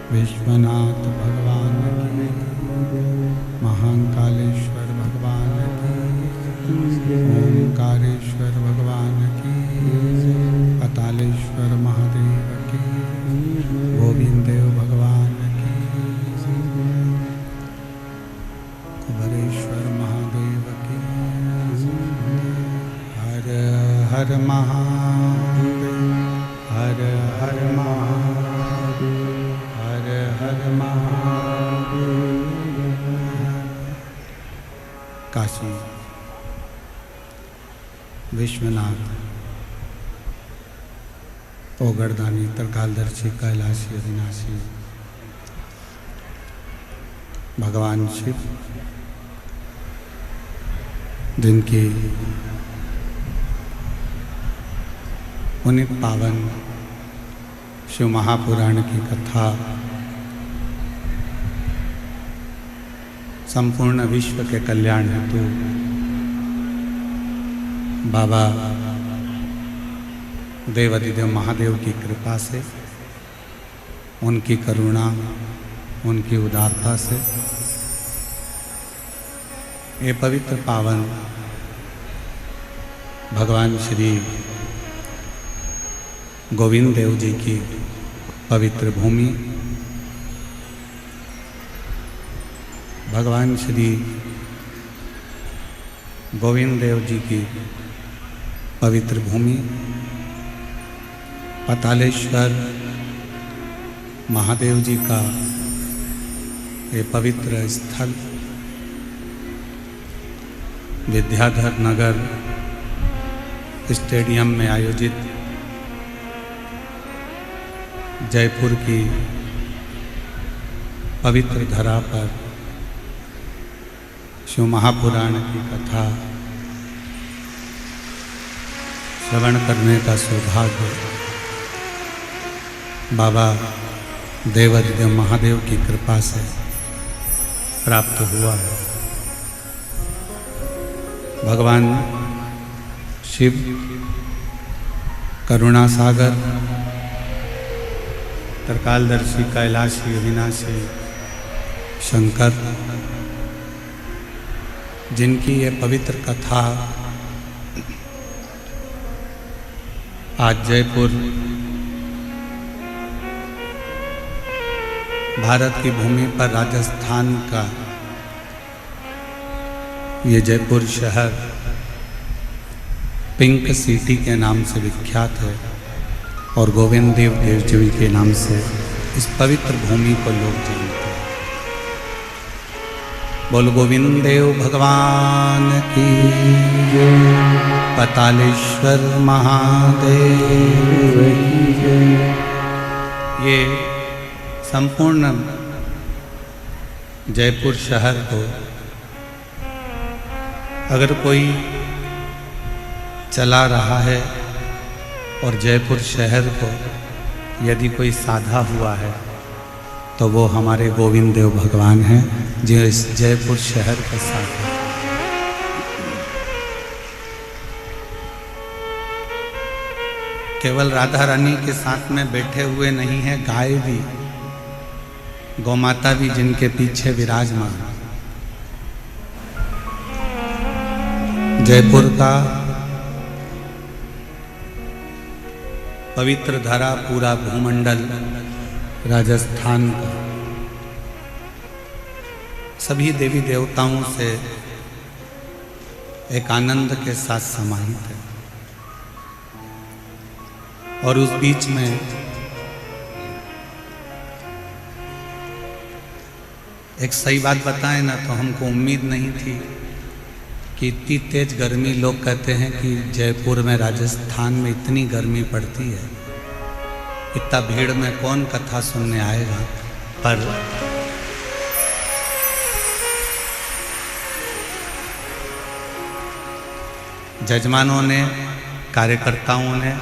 विश्वनाथ भगवान की, महाकालेश्वर भगवान की, ओंकारेश्वर भगवान की, पतालेश्वर महादेव की, गोविंदेव भगवान की, कुबरेश्वर महादेव की। हर हर महादेव, हर हर महादेव, हर हर महादेव। काशी विश्वनाथ, ओगरदानी, त्रिकालदर्शी, कैलाशी, अविनाशी भगवान शिव, जिनकी पुनित पावन शिव महापुराण की कथा संपूर्ण विश्व के कल्याण हेतु बाबा देवाधिदेव महादेव की कृपा से, उनकी करुणा, उनकी उदारता से ये पवित्र पावन भगवान श्री गोविंद देव जी की पवित्र भूमि, भगवान श्री गोविंद देव जी की पवित्र भूमि, पतालेश्वर महादेव जी का ये पवित्र स्थल, विद्याधर नगर स्टेडियम में आयोजित जयपुर की पवित्र धरा पर शिव महापुराण की कथा श्रवण करने का सौभाग्य बाबा देवाधिदेव महादेव की कृपा से प्राप्त हुआ है। भगवान शिव करुणा सागर, त्रिकालदर्शी, कैलाशी, अविनाशी शंकर, जिनकी ये पवित्र कथा आज जयपुर भारत की भूमि पर राजस्थान का ये जयपुर शहर पिंक सिटी के नाम से विख्यात है और गोविंद देव जी के नाम से इस पवित्र भूमि को लोग जानते हैं। बोल गोविंद देव भगवान की, पतालेश्वर महादेव की। ये संपूर्ण जयपुर शहर को अगर कोई चला रहा है और जयपुर शहर को यदि कोई साधा हुआ है तो वो हमारे गोविंद देव भगवान हैं, जो इस जयपुर शहर के साथ हैं। केवल राधा रानी के साथ में बैठे हुए नहीं है, गाय भी, गौमाता भी जिनके पीछे विराजमान। जयपुर का पवित्र धरा, पूरा भूमंडल राजस्थान का सभी देवी देवताओं से एक आनंद के साथ समाहित है। और उस बीच में एक सही बात बताएं ना, तो हमको उम्मीद नहीं थी कि इतनी तेज गर्मी, लोग कहते हैं कि जयपुर में, राजस्थान में इतनी गर्मी पड़ती है, इतना भीड़ में कौन कथा सुनने आएगा। पर जजमानों ने, कार्यकर्ताओं ने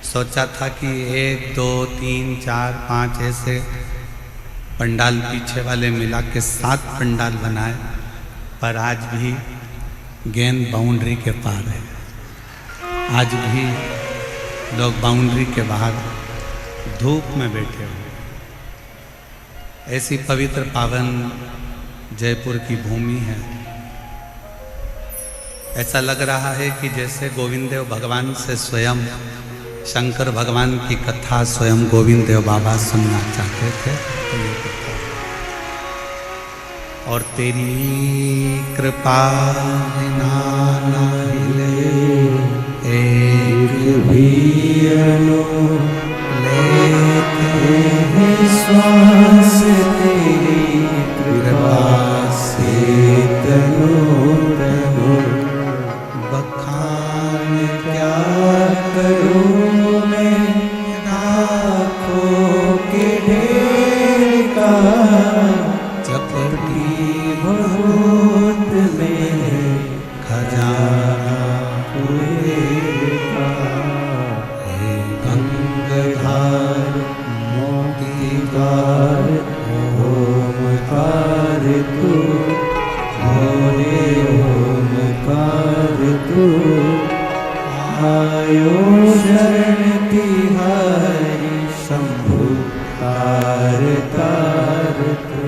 सोचा था कि 1, 2, 3, 4, 5 ऐसे पंडाल पीछे वाले मिला के 7 पंडाल बनाए, पर आज भी गेंद बाउंड्री के पार है। आज भी लोग बाउंड्री के बाहर धूप में बैठे हुए। ऐसी पवित्र पावन जयपुर की भूमि है। ऐसा लग रहा है कि जैसे गोविंद देव भगवान से स्वयं शंकर भगवान की कथा स्वयं गोविंद देव बाबा सुनना चाहते थे। और तेरी कृपा बिना न हिले एक भी अणु लेते हैं श्वास, तेरी कृपा से तनो तनो बखान क्या करूं मैं, आँखों के ढेर का चपटी बहुत में खजाना कुएं का। हे गंगाधार मोतीधार ओमकार तू, भोले ओमकार तू, आयो शरण तिहारी शंभु तार तार तू।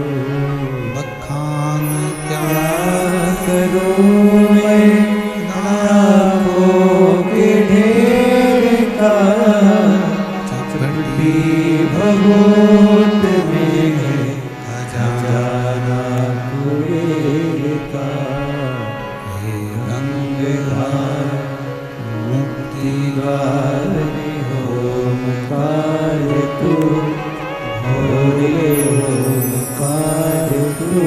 बखान क्या करूं मैं, आँखों के ढेर का चपटी भगोत में खजाना कुएं का। हे गंगाधार मुक्तिधार ओमकार तू, भोले ओमकार तू,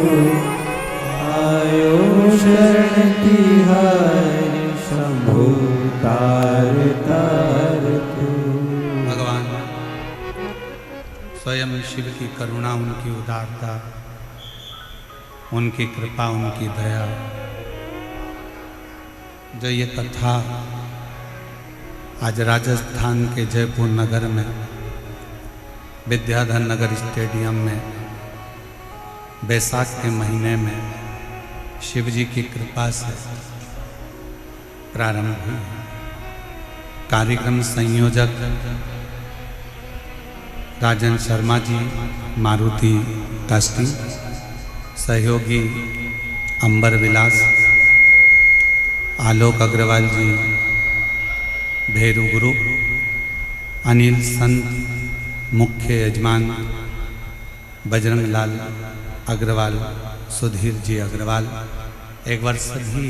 आयो शरण तिहारी शंभु तार तार तू। भगवान स्वयं शिव की करुणा, उनकी उदारता, उनकी कृपा, उनकी दया, जो ये कथा आज राजस्थान के जयपुर नगर में विद्याधर नगर स्टेडियम में बैसाख के महीने में शिव जी की कृपा से प्रारंभ हुई। कार्यक्रम संयोजक राजन शर्मा जी, मारुति कास्टी, सहयोगी अंबर विलास, आलोक अग्रवाल जी, भैरू ग्रुप, अनिल संत, मुख्य यजमान बजरंग लाल अग्रवाल, सुधीर जी अग्रवाल। एक बार सभी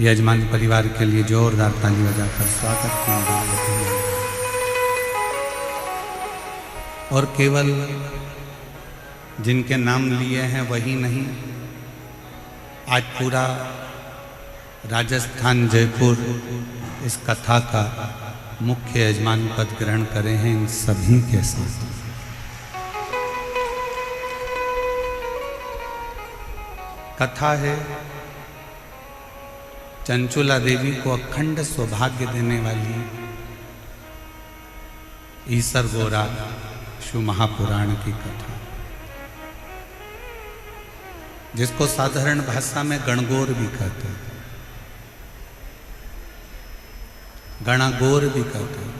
यजमान परिवार के लिए जोरदार ताली बजाकर स्वागत कीजिए। और केवल जिनके नाम लिए हैं वही नहीं, आज पूरा राजस्थान जयपुर इस कथा का मुख्य यजमान पद ग्रहण करे हैं। इन सभी के साथ कथा है चंचुला देवी को अखंड सौभाग्य देने वाली ईसर गोरा शिव महापुराण की कथा, जिसको साधारण भाषा में गणगौर भी कहते हैं, गणागौर भी कहते हैं।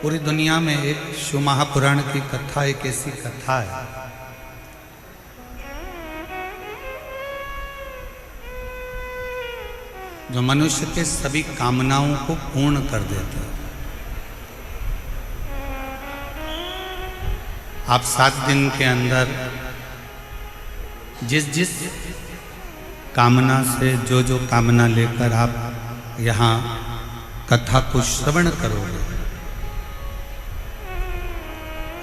पूरी दुनिया में एक शिव महापुराण की कथा एक ऐसी कथा है जो मनुष्य के सभी कामनाओं को पूर्ण कर देता है। आप 7 दिन के अंदर जिस कामना से जो कामना लेकर आप यहाँ कथा को श्रवण करोगे,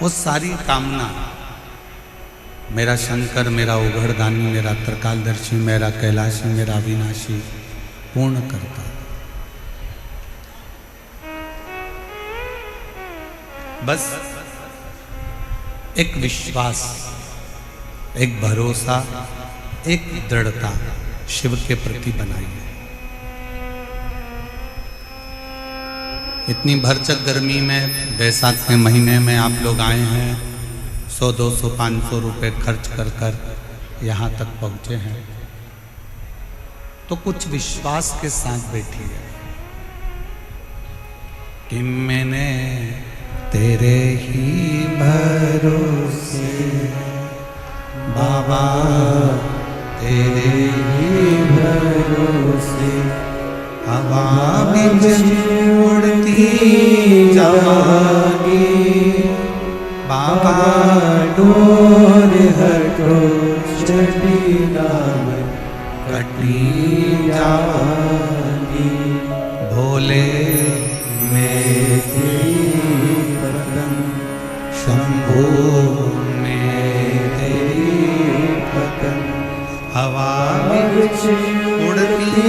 वो सारी कामना मेरा शंकर, मेरा उघड़दानी, मेरा त्रिकालदर्शी, मेरा कैलाशी, मेरा अविनाशी पूर्ण करता है। बस एक विश्वास, एक भरोसा, एक दृढ़ता शिव के प्रति बनाई है। इतनी भरचक गर्मी में, बैसाख के महीने में आप लोग आए हैं, 100, 200, 500 रुपए खर्च कर कर यहाँ तक पहुँचे हैं, तो कुछ विश्वास के साथ बैठिए। कि मैंने तेरे ही भरोसे बाबा, तेरे ही भरोसे हवा बिच उड़ती जावांगी बाबा, डोर हटो चढ़ी नाम कटी जावांगी। भोले मैं तेरी पतंग शंभू में तेरी पतंग हवा बिच उड़ती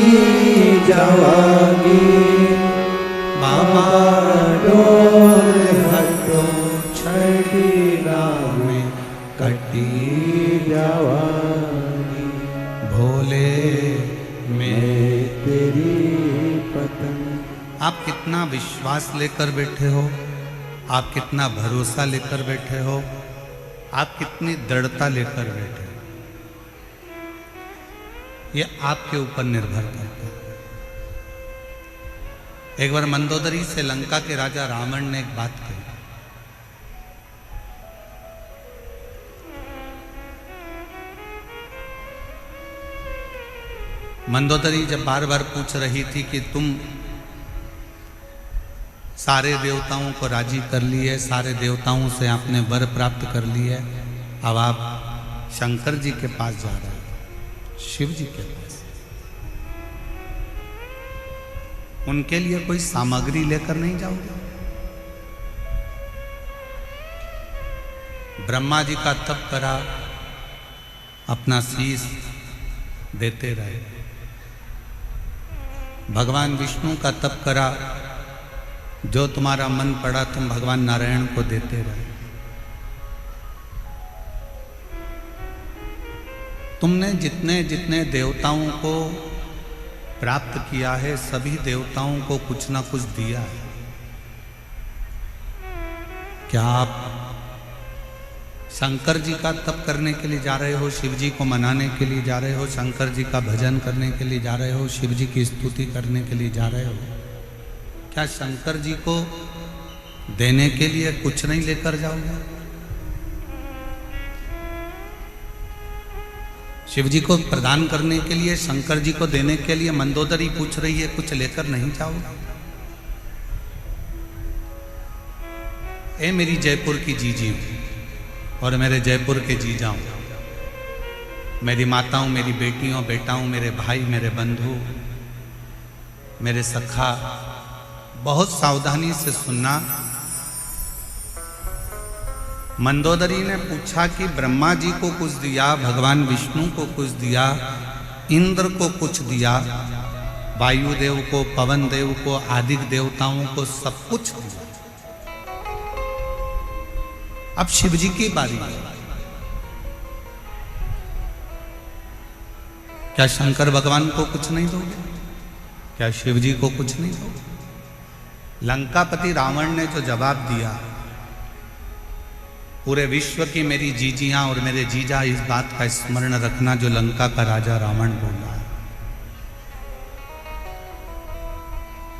जावांगी बाबा, डोर हटो छड़ी राम में कटी जावांगी। भोले में। मैं तेरी पतंग। आप कितना विश्वास लेकर बैठे हो, आप कितना भरोसा लेकर बैठे हो, आप कितनी दृढ़ता लेकर बैठे हो, ये आपके ऊपर निर्भर करता है। एक बार मंदोदरी से लंका के राजा रावण ने एक बात कही, मंदोदरी जब बार बार पूछ रही थी कि तुम सारे देवताओं को राजी कर लिए, सारे देवताओं से आपने वर प्राप्त कर लिए, अब आप शंकर जी के पास जा रहे हो, शिव जी के पास, उनके लिए कोई सामग्री लेकर नहीं जाओगे? ब्रह्मा जी का तप करा, अपना शीश देते रहे, भगवान विष्णु का तप करा, जो तुम्हारा मन पड़ा तुम भगवान नारायण को देते रहे। तुमने जितने जितने देवताओं को प्राप्त किया है, सभी देवताओं को कुछ ना कुछ दिया है। क्या आप शंकर जी का तप करने के लिए जा रहे हो, शिव जी को मनाने के लिए जा रहे हो, शंकर जी का भजन करने के लिए जा रहे हो, शिव जी की स्तुति करने के लिए जा रहे हो? क्या शंकर जी को देने के लिए कुछ नहीं लेकर जाओगे? शिव जी को प्रदान करने के लिए, शंकर जी को देने के लिए मंदोदरी पूछ रही है, कुछ लेकर नहीं जाओगे? ए मेरी जयपुर की जीजी और मेरे जयपुर के जीजाओं, मेरी माताओं, मेरी बेटियों, बेटाओं, मेरे भाई, मेरे बंधु, मेरे सखा, बहुत सावधानी से सुनना। मंदोदरी ने पूछा कि ब्रह्मा जी को कुछ दिया, भगवान विष्णु को कुछ दिया, इंद्र को कुछ दिया, वायुदेव को, पवन देव को, आदि देवताओं को सब कुछ दिया। अब शिव जी की बारी है। क्या शंकर भगवान को कुछ नहीं दोगे? क्या शिव जी को कुछ नहीं दोगे? लंकापति रावण ने जो जवाब दिया, पूरे विश्व की मेरी जीजियां और मेरे जीजा इस बात का स्मरण रखना जो लंका का राजा रावण बोला है।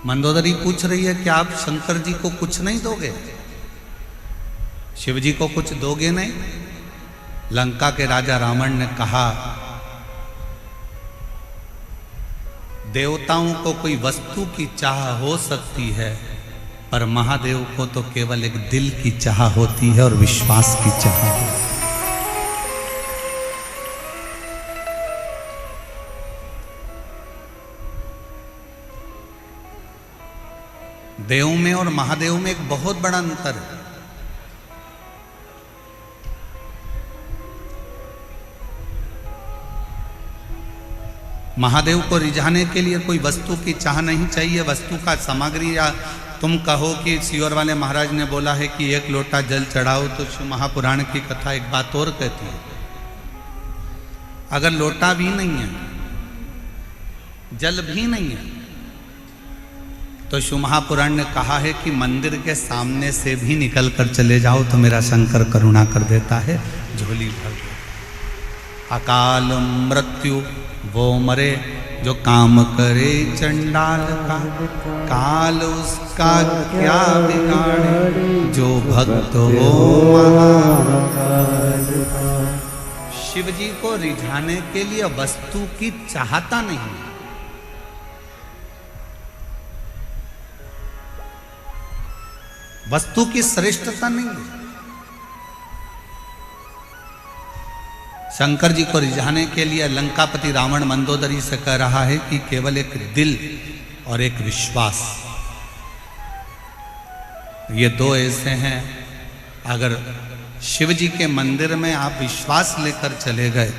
मंदोदरी पूछ रही है कि आप शंकर जी को कुछ नहीं दोगे, शिव जी को कुछ दोगे नहीं? लंका के राजा रावण ने कहा, देवताओं को कोई वस्तु की चाह हो सकती है, पर महादेव को तो केवल एक दिल की चाह होती है और विश्वास की चाह होती है। देव में और महादेव में एक बहुत बड़ा अंतर है। महादेव को रिझाने के लिए कोई वस्तु की चाह नहीं चाहिए, वस्तु का सामग्री, या तुम कहो कि सियोर वाले महाराज ने बोला है कि एक लोटा जल चढ़ाओ, तो शिव महापुराण की कथा एक बात और कहती है, अगर लोटा भी नहीं है, जल भी नहीं है, तो शिव महापुराण ने कहा है कि मंदिर के सामने से भी निकल कर चले जाओ तो मेरा शंकर करुणा कर देता है, झोली भर। अकाल मृत्यु वो मरे जो काम करे चंडाल का, काल उसका क्या बिगाड़े, जो भक्त हो महाकाल का। शिव जी को रिझाने के लिए वस्तु की चाहता नहीं, वस्तु की श्रेष्ठता नहीं है। शंकर जी को रिझाने के लिए लंकापति रावण मंदोदरी से कह रहा है कि केवल एक दिल और एक विश्वास, ये दो ऐसे हैं, अगर शिव जी के मंदिर में आप विश्वास लेकर चले गए,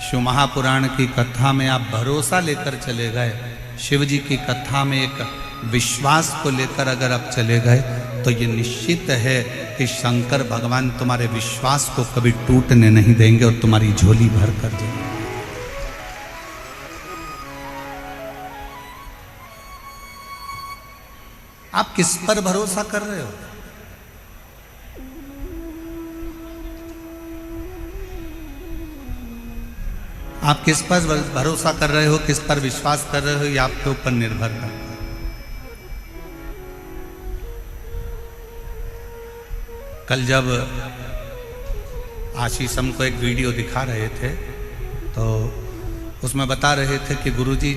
शिव महापुराण की कथा में आप भरोसा लेकर चले गए, शिव जी की कथा में एक विश्वास को लेकर अगर आप चले गए, तो ये निश्चित है कि शंकर भगवान तुम्हारे विश्वास को कभी टूटने नहीं देंगे और तुम्हारी झोली भर कर देंगे। आप किस पर भरोसा कर रहे हो? आप किस पर भरोसा कर रहे हो, किस पर विश्वास कर रहे हो, ये आपके ऊपर निर्भर करता है। कल जब आशीष हमको एक वीडियो दिखा रहे थे, तो उसमें बता रहे थे कि गुरुजी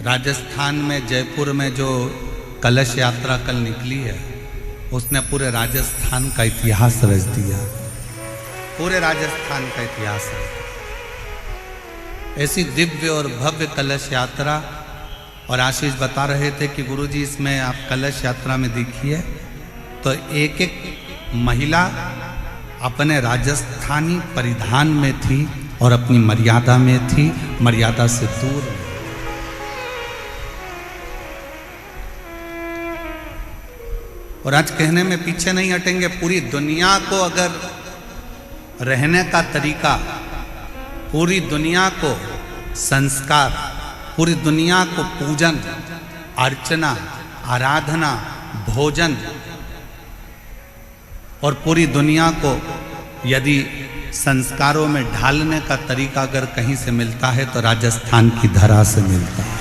राजस्थान में जयपुर में जो कलश यात्रा कल निकली है, उसने पूरे राजस्थान का इतिहास रच दिया, पूरे राजस्थान का इतिहास है। ऐसी दिव्य और भव्य कलश यात्रा, और आशीष बता रहे थे कि गुरुजी इसमें आप कलश यात्रा में देखिए तो एक एक महिला अपने राजस्थानी परिधान में थी और अपनी मर्यादा में थी, मर्यादा से दूर। और आज कहने में पीछे नहीं हटेंगे, पूरी दुनिया को अगर रहने का तरीका, पूरी दुनिया को संस्कार, पूरी दुनिया को पूजन अर्चना आराधना भोजन, और पूरी दुनिया को यदि संस्कारों में ढालने का तरीका अगर कहीं से मिलता है तो राजस्थान की धरा से मिलता है।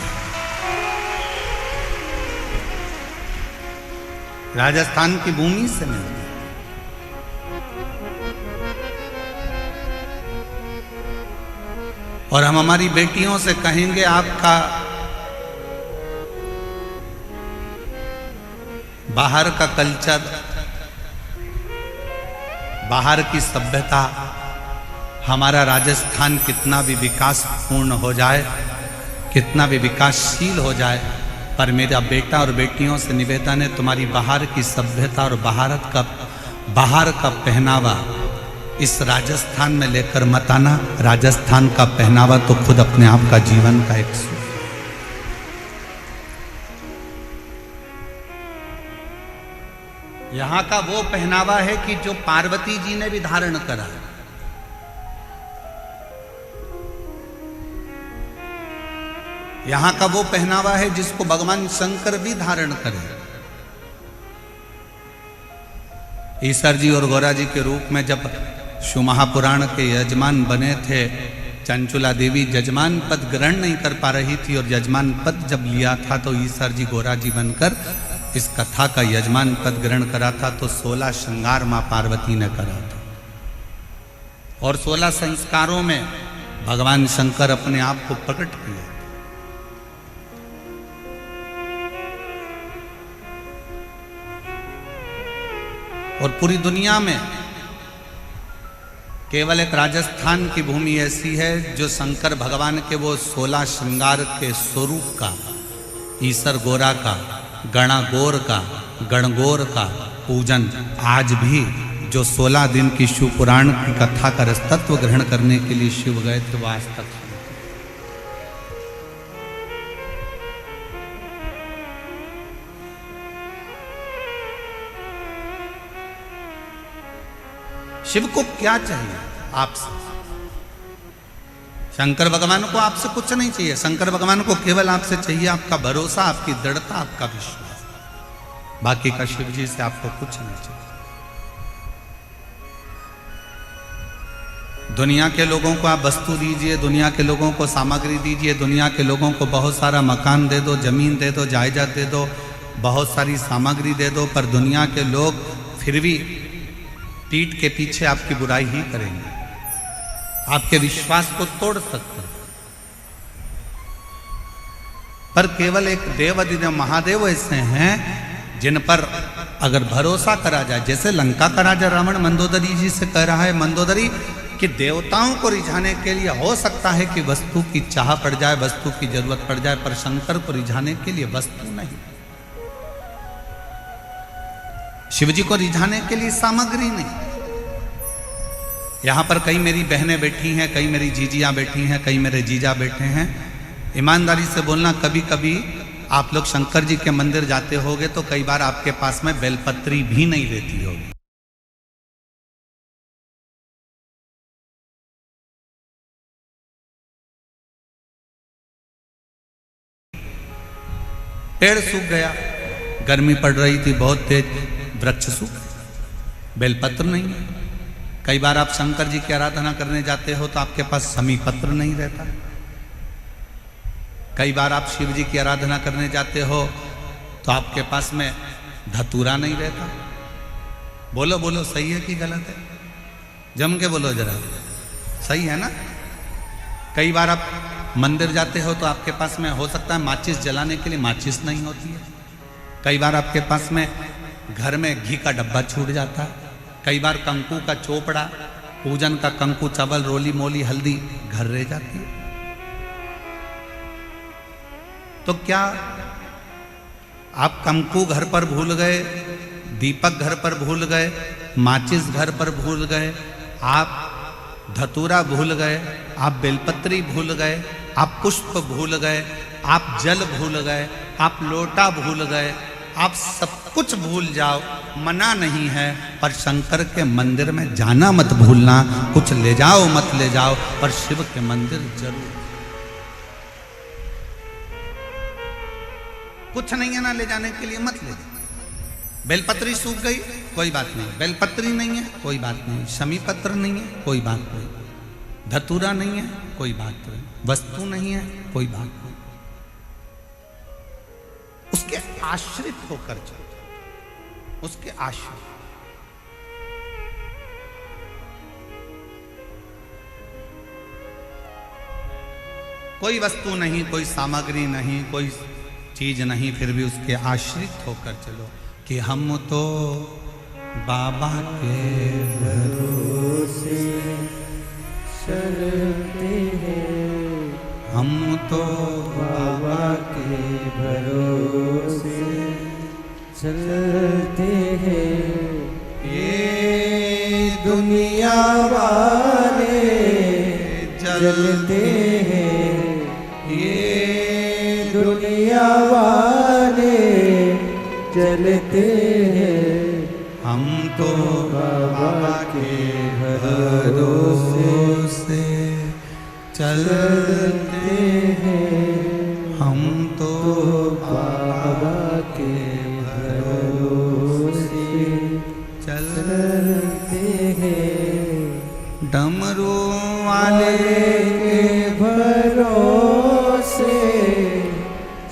राजस्थान की भूमि से मिलता है। और हम हमारी बेटियों से कहेंगे आपका बाहर का कल्चर, बाहर की सभ्यता, हमारा राजस्थान कितना भी विकासपूर्ण हो जाए, कितना भी विकासशील हो जाए, पर मेरा बेटा और बेटियों से निवेदन है, तुम्हारी बाहर की सभ्यता और बाहर का पहनावा इस राजस्थान में लेकर मत आना। राजस्थान का पहनावा तो खुद अपने आप का जीवन का एक सुख। यहां का वो पहनावा है कि जो पार्वती जी ने भी धारण करा, यहां का वो पहनावा है जिसको भगवान शंकर भी धारण करे। ईश्वर जी और गौरा जी के रूप में जब शिव महापुराण के यजमान बने थे, चंचुला देवी यजमान पद ग्रहण नहीं कर पा रही थी, और यजमान पद जब लिया था तो ईश्वर जी गौरा जी बनकर इस कथा का यजमान पद ग्रहण करा था। तो 16 श्रृंगार मां पार्वती ने करा था, और 16 संस्कारों में भगवान शंकर अपने आप को प्रकट किया। और पूरी दुनिया में केवल एक राजस्थान की भूमि ऐसी है जो शंकर भगवान के वो 16 श्रृंगार के स्वरूप का, ईसर गोरा का, गणागौर का, गणगौर का पूजन आज भी, जो 16 दिन की शिव पुराण की कथा का रसतत्व ग्रहण करने के लिए शिव गए थे, वो आज तक। शिव को क्या चाहिए आपसे? शंकर भगवान को आपसे कुछ नहीं चाहिए। शंकर भगवान को केवल आपसे चाहिए आपका भरोसा, आपकी दृढ़ता, आपका विश्वास। बाकी का शिव जी से आपको कुछ नहीं चाहिए। दुनिया के लोगों को आप वस्तु दीजिए, दुनिया के लोगों को सामग्री दीजिए, दुनिया के लोगों को बहुत सारा मकान दे दो, ज़मीन दे दो, जायदाद दे दो, बहुत सारी सामग्री दे दो, पर दुनिया के लोग फिर भी पीठ के पीछे आपकी बुराई ही करेंगे, आपके विश्वास को तोड़ सकते हैं। पर केवल एक देव अधिदेव महादेव ऐसे हैं जिन पर अगर भरोसा करा जाए, जैसे लंका का राजा रावण मंदोदरी जी से कह रहा है, मंदोदरी कि देवताओं को रिझाने के लिए हो सकता है कि वस्तु की चाह पड़ जाए, वस्तु की जरूरत पड़ जाए, पर शंकर को रिझाने के लिए वस्तु नहीं, शिव जी को रिझाने के लिए सामग्री नहीं। यहां पर कई मेरी बहनें बैठी हैं, कई मेरी जीजियां बैठी हैं, कई मेरे जीजा बैठे हैं। ईमानदारी से बोलना, कभी कभी आप लोग शंकर जी के मंदिर जाते होगे तो कई बार आपके पास में बेलपत्री भी नहीं रहती होगी। पेड़ सूख गया, गर्मी पड़ रही थी बहुत तेज, वृक्ष सूख, बेलपत्र नहीं है। कई बार आप शंकर जी की आराधना करने जाते हो तो आपके पास समी पत्र नहीं रहता। कई बार आप शिव जी की आराधना करने जाते हो तो आपके पास में धतूरा नहीं रहता। बोलो बोलो, सही है कि गलत है? जम के बोलो जरा, सही है ना? कई बार आप मंदिर जाते हो तो आपके पास में हो सकता है माचिस जलाने के लिए माचिस नहीं होती है। कई बार आपके पास में घर में घी का डब्बा छूट जाता है। कई बार कंकु का चोपड़ा, पूजन का कंकु, चावल, रोली मोली, हल्दी घर रह जाती है। तो क्या आप कंकु घर पर भूल गए, दीपक घर पर भूल गए, माचिस घर पर भूल गए, आप धतूरा भूल गए, आप बेलपत्री भूल गए, आप पुष्प भूल गए, आप जल भूल गए, आप लोटा भूल गए, आप सब कुछ भूल जाओ, मना नहीं है, पर शंकर के मंदिर में जाना मत भूलना। कुछ ले जाओ मत ले जाओ, पर शिव के मंदिर जरूर। कुछ नहीं है ना ले जाने के लिए, मत ले जाओ। बेलपत्री सूख गई, कोई बात नहीं, बेलपत्री नहीं है, कोई बात नहीं, शमी पत्र नहीं है, कोई बात नहीं, धतूरा नहीं है, कोई बात नहीं, वस्तु नहीं है, कोई बात नहीं। उसके आश्रित होकर चलो, उसके आश्रित। कोई वस्तु नहीं, कोई सामग्री नहीं, कोई चीज नहीं, फिर भी उसके आश्रित होकर चलो कि हम तो बाबा के भरोसे चलते हैं, हम तो बाबा के भरोसे चलते हैं। ये दुनिया वाले जलते हैं, ये दुनिया वाले चलते हैं, हम तो बाबा के भरोसे चलते हैं, हम तो बाबा के भरोसे चलते हैं। डमरू वाले के भरोसे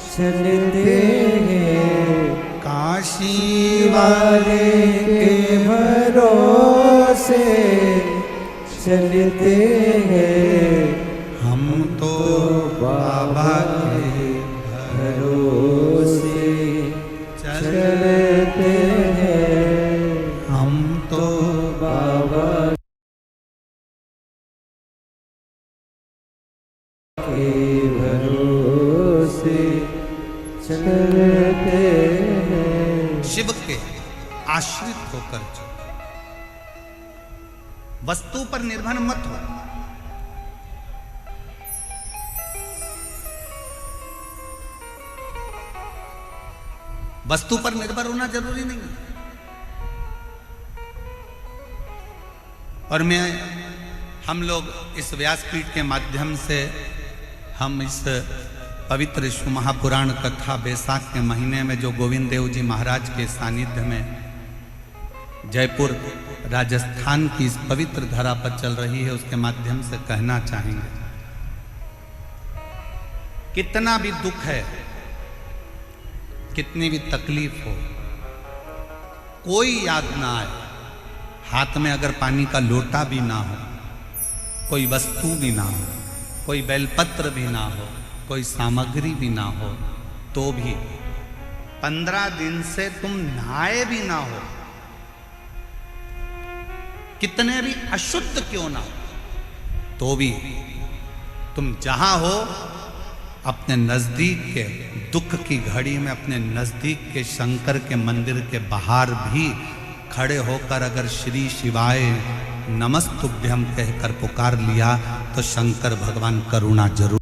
चलते हैं, काशी वाले के भरोसे चलते हैं, हम तो बाबा के भरोसे चलते हैं, हम तो बाबा के भरोसे चलते हैं। शिव के आश्रित होकर चलो, वस्तु पर निर्भर मत हो। वस्तु पर निर्भर होना जरूरी नहीं है। और हम लोग इस व्यासपीठ के माध्यम से हम इस पवित्र शिव महापुराण कथा बैसाख के महीने में जो गोविंद देव जी महाराज के सानिध्य में जयपुर राजस्थान की इस पवित्र धरा पर चल रही है, उसके माध्यम से कहना चाहेंगे। कितना भी दुख है, कितनी भी तकलीफ हो, कोई याद ना आए, हाथ में अगर पानी का लोटा भी ना हो, कोई वस्तु भी ना हो, कोई बेलपत्र भी ना हो, कोई सामग्री भी ना हो, तो भी 15 दिन से तुम नहाए भी ना हो, कितने भी अशुद्ध क्यों ना हो, तो भी तुम जहां हो अपने नजदीक के दुख की घड़ी में अपने नजदीक के शंकर के मंदिर के बाहर भी खड़े होकर अगर श्री शिवाय नमस्तुभ्यम कहकर पुकार लिया तो शंकर भगवान करुणा जरूर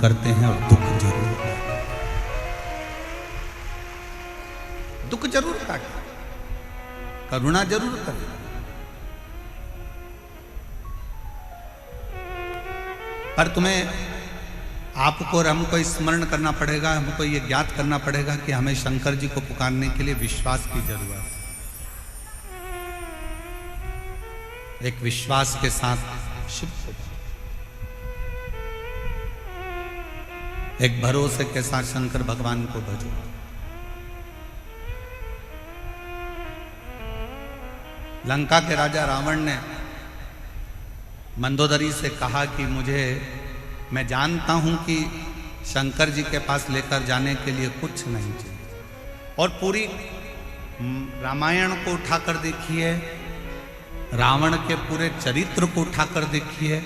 करते हैं और दुख जरूर काटे, करुणा जरूर करे। पर तुम्हें, आपको और हमको स्मरण करना पड़ेगा, हमको ये ज्ञात करना पड़ेगा कि हमें शंकर जी को पुकारने के लिए विश्वास की जरूरत है। एक विश्वास के साथ शिव को, एक भरोसे के साथ शंकर भगवान को भजो। लंका के राजा रावण ने मंदोदरी से कहा कि मैं जानता हूं कि शंकर जी के पास लेकर जाने के लिए कुछ नहीं चाहिए, और पूरी रामायण को उठाकर देखिए, रावण के पूरे चरित्र को उठाकर देखिए,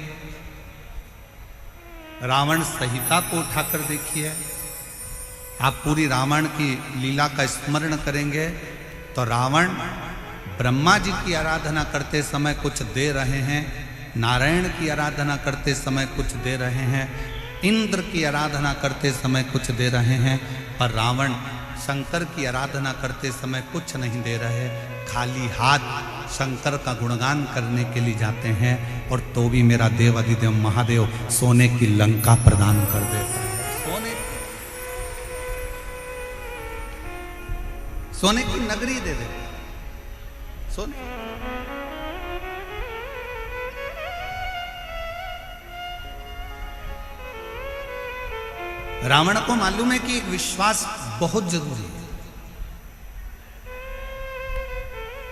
रावण संहिता को उठाकर देखिए, आप पूरी रावण की लीला का स्मरण करेंगे तो रावण ब्रह्मा जी की आराधना करते समय कुछ दे रहे हैं, नारायण की आराधना करते समय कुछ दे रहे हैं, इंद्र की आराधना करते समय कुछ दे रहे हैं, पर रावण शंकर की आराधना करते समय कुछ नहीं दे रहे, खाली हाथ शंकर का गुणगान करने के लिए जाते हैं, और तो भी मेरा देव अधिदेव महादेव सोने की लंका प्रदान कर देता है, सोने की नगरी दे देता है, सोने। रावण को मालूम है कि एक विश्वास बहुत जरूरी है।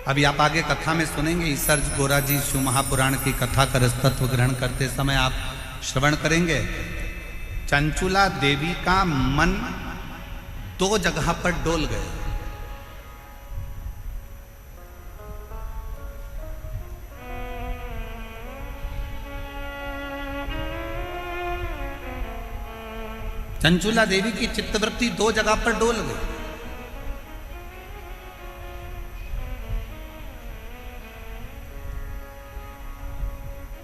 अभी आप आगे कथा में सुनेंगे, ईसर गोरा जी शिव महापुराण की कथा का रसतत्व ग्रहण करते समय आप श्रवण करेंगे, चंचुला देवी का मन 2 जगह पर डोल गए। चंचुला देवी की चित्तवृत्ति 2 जगह पर डोल गई।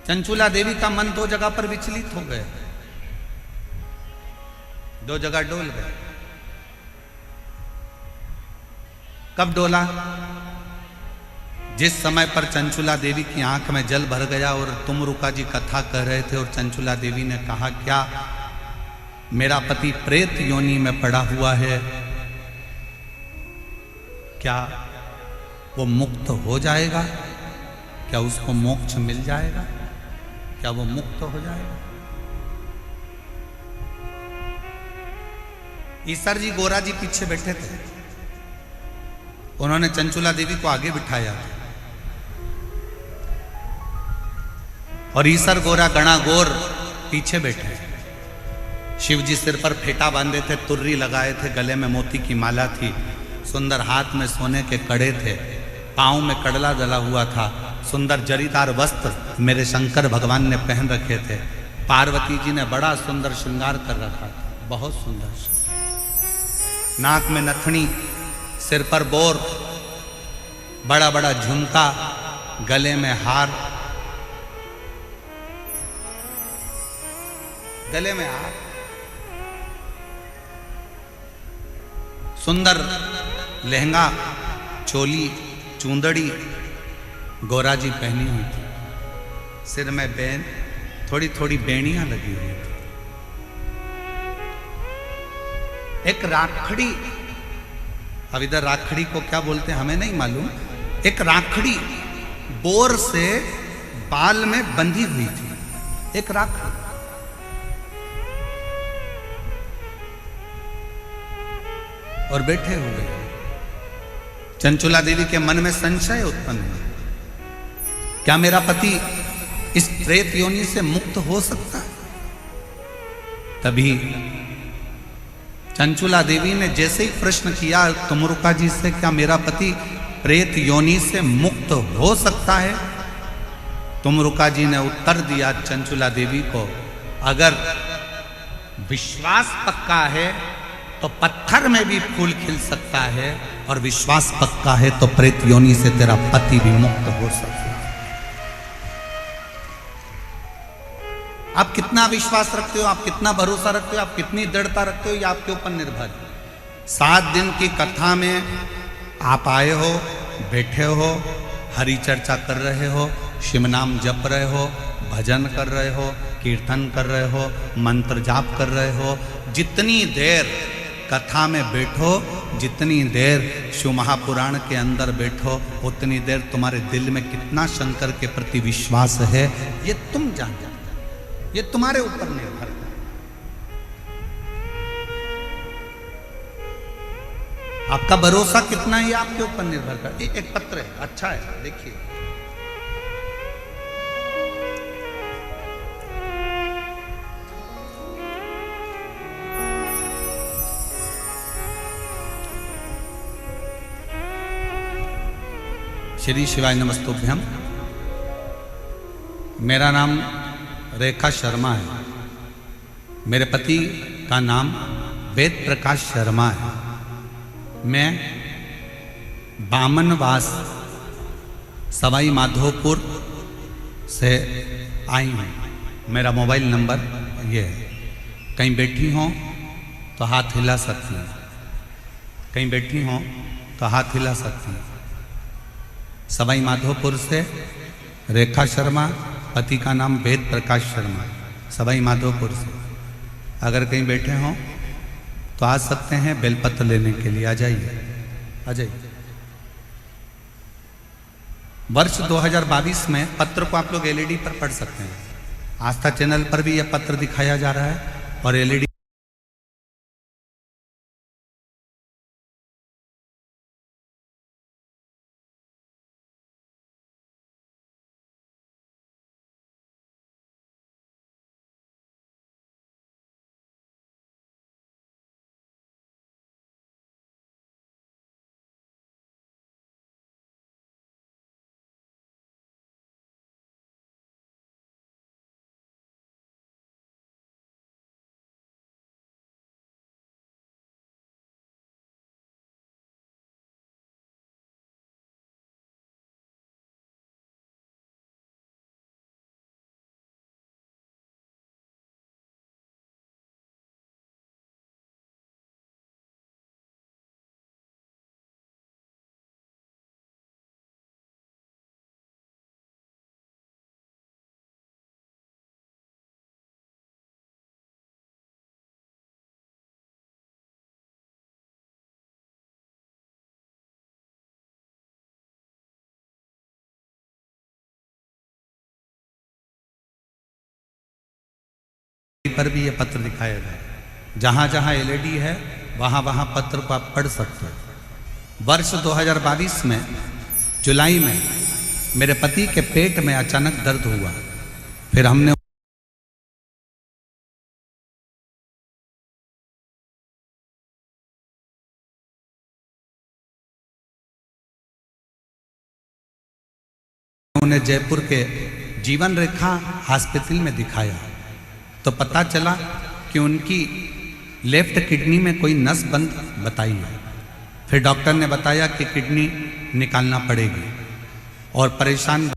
चंचुला देवी का मन 2 जगह पर विचलित हो गया, 2 जगह डोल गए। कब डोला? जिस समय पर चंचुला देवी की आंख में जल भर गया और तुमरुका जी कथा कह रहे थे और चंचुला देवी ने कहा, क्या मेरा पति प्रेत योनि में पड़ा हुआ है, क्या वो मुक्त हो जाएगा, क्या उसको मोक्ष मिल जाएगा, क्या वो मुक्त हो जाएगा? ईसर जी गोरा जी पीछे बैठे थे, उन्होंने चंचुला देवी को आगे बिठाया और ईसर गोरा गणा गोर पीछे बैठे। शिव जी सिर पर फेटा बांधे थे, तुर्री लगाए थे, गले में मोती की माला थी, सुंदर हाथ में सोने के कड़े थे, पांव में कडला जला हुआ था, सुंदर जरीदार वस्त्र मेरे शंकर भगवान ने पहन रखे थे। पार्वती जी ने बड़ा सुंदर श्रृंगार कर रखा था, बहुत सुंदर, नाक में नथनी, सिर पर बोर, बड़ा बड़ा झुमका, गले में हार, गले में हार, सुंदर लहंगा, चोली, चूंदड़ी गोरा जी पहनी हुई थी, सिर में बैन, थोड़ी थोड़ी बेड़ियां लगी हुई थी। एक राखड़ी, अब इधर राखड़ी को क्या बोलते हैं हमें नहीं मालूम, एक राखड़ी बोर से बाल में बंधी हुई थी, एक राखड़ी। और बैठे हुए चंचुला देवी के मन में संशय उत्पन्न हुआ, क्या मेरा पति इस प्रेत योनि से मुक्त हो सकता है? तभी चंचुला देवी ने जैसे ही प्रश्न किया तुमरुका जी से, क्या मेरा पति प्रेत योनि से मुक्त हो सकता है? तुमरुका जी ने उत्तर दिया चंचुला देवी को, अगर विश्वास पक्का है तो पत्थर में भी फूल खिल सकता है, और विश्वास पक्का है तो प्रेत योनि से तेरा पति भी मुक्त हो सकता है। आप कितना विश्वास रखते हो, आप कितना भरोसा रखते हो, आप कितनी दृढ़ता रखते हो, ये आपके ऊपर निर्भर है। 7 दिन की कथा में आप आए हो, बैठे हो, हरि चर्चा कर रहे हो, शिव नाम जप रहे हो, भजन कर रहे हो, कीर्तन कर रहे हो, मंत्र जाप कर रहे हो। जितनी देर कथा में बैठो, जितनी देर शिव महापुराण के अंदर बैठो, उतनी देर तुम्हारे दिल में कितना शंकर के प्रति विश्वास है ये तुम जान जाओ, ये तुम्हारे ऊपर निर्भर है। आपका भरोसा कितना है ये आपके ऊपर निर्भर करता है। एक पत्र है, अच्छा है, देखिए। श्री शिवाय नमस्तुभ्यम। मेरा नाम रेखा शर्मा है। मेरे पति का नाम वेद प्रकाश शर्मा है। मैं बामनवास सवाई माधोपुर से आई हूँ। मेरा मोबाइल नंबर ये है। कहीं बैठी हों तो हाथ हिला सकती हैं, कहीं बैठी हों तो हाथ हिला सकती हैं। सवाई माधोपुर से रेखा शर्मा, पति का नाम वेद प्रकाश शर्मा, सवाई माधोपुर से। अगर कहीं बैठे हों तो आ सकते हैं बेलपत्र लेने के लिए। आ जाइए, आ जाइए। वर्ष 2022 में पत्र को आप लोग एलईडी पर पढ़ सकते हैं। आस्था चैनल पर भी यह पत्र दिखाया जा रहा है और एलईडी पर भी यह पत्र दिखाया गया। जहां जहां एलईडी है वहां वहां पत्र को आप पढ़ सकते हो। वर्ष 2022 में जुलाई में मेरे पति के पेट में अचानक दर्द हुआ। फिर हमने उन्हें जयपुर के जीवन रेखा हॉस्पिटल में दिखाया तो पता चला कि उनकी लेफ्ट किडनी में कोई नस बंद बताई है। फिर डॉक्टर ने बताया कि किडनी निकालना पड़ेगी और परेशान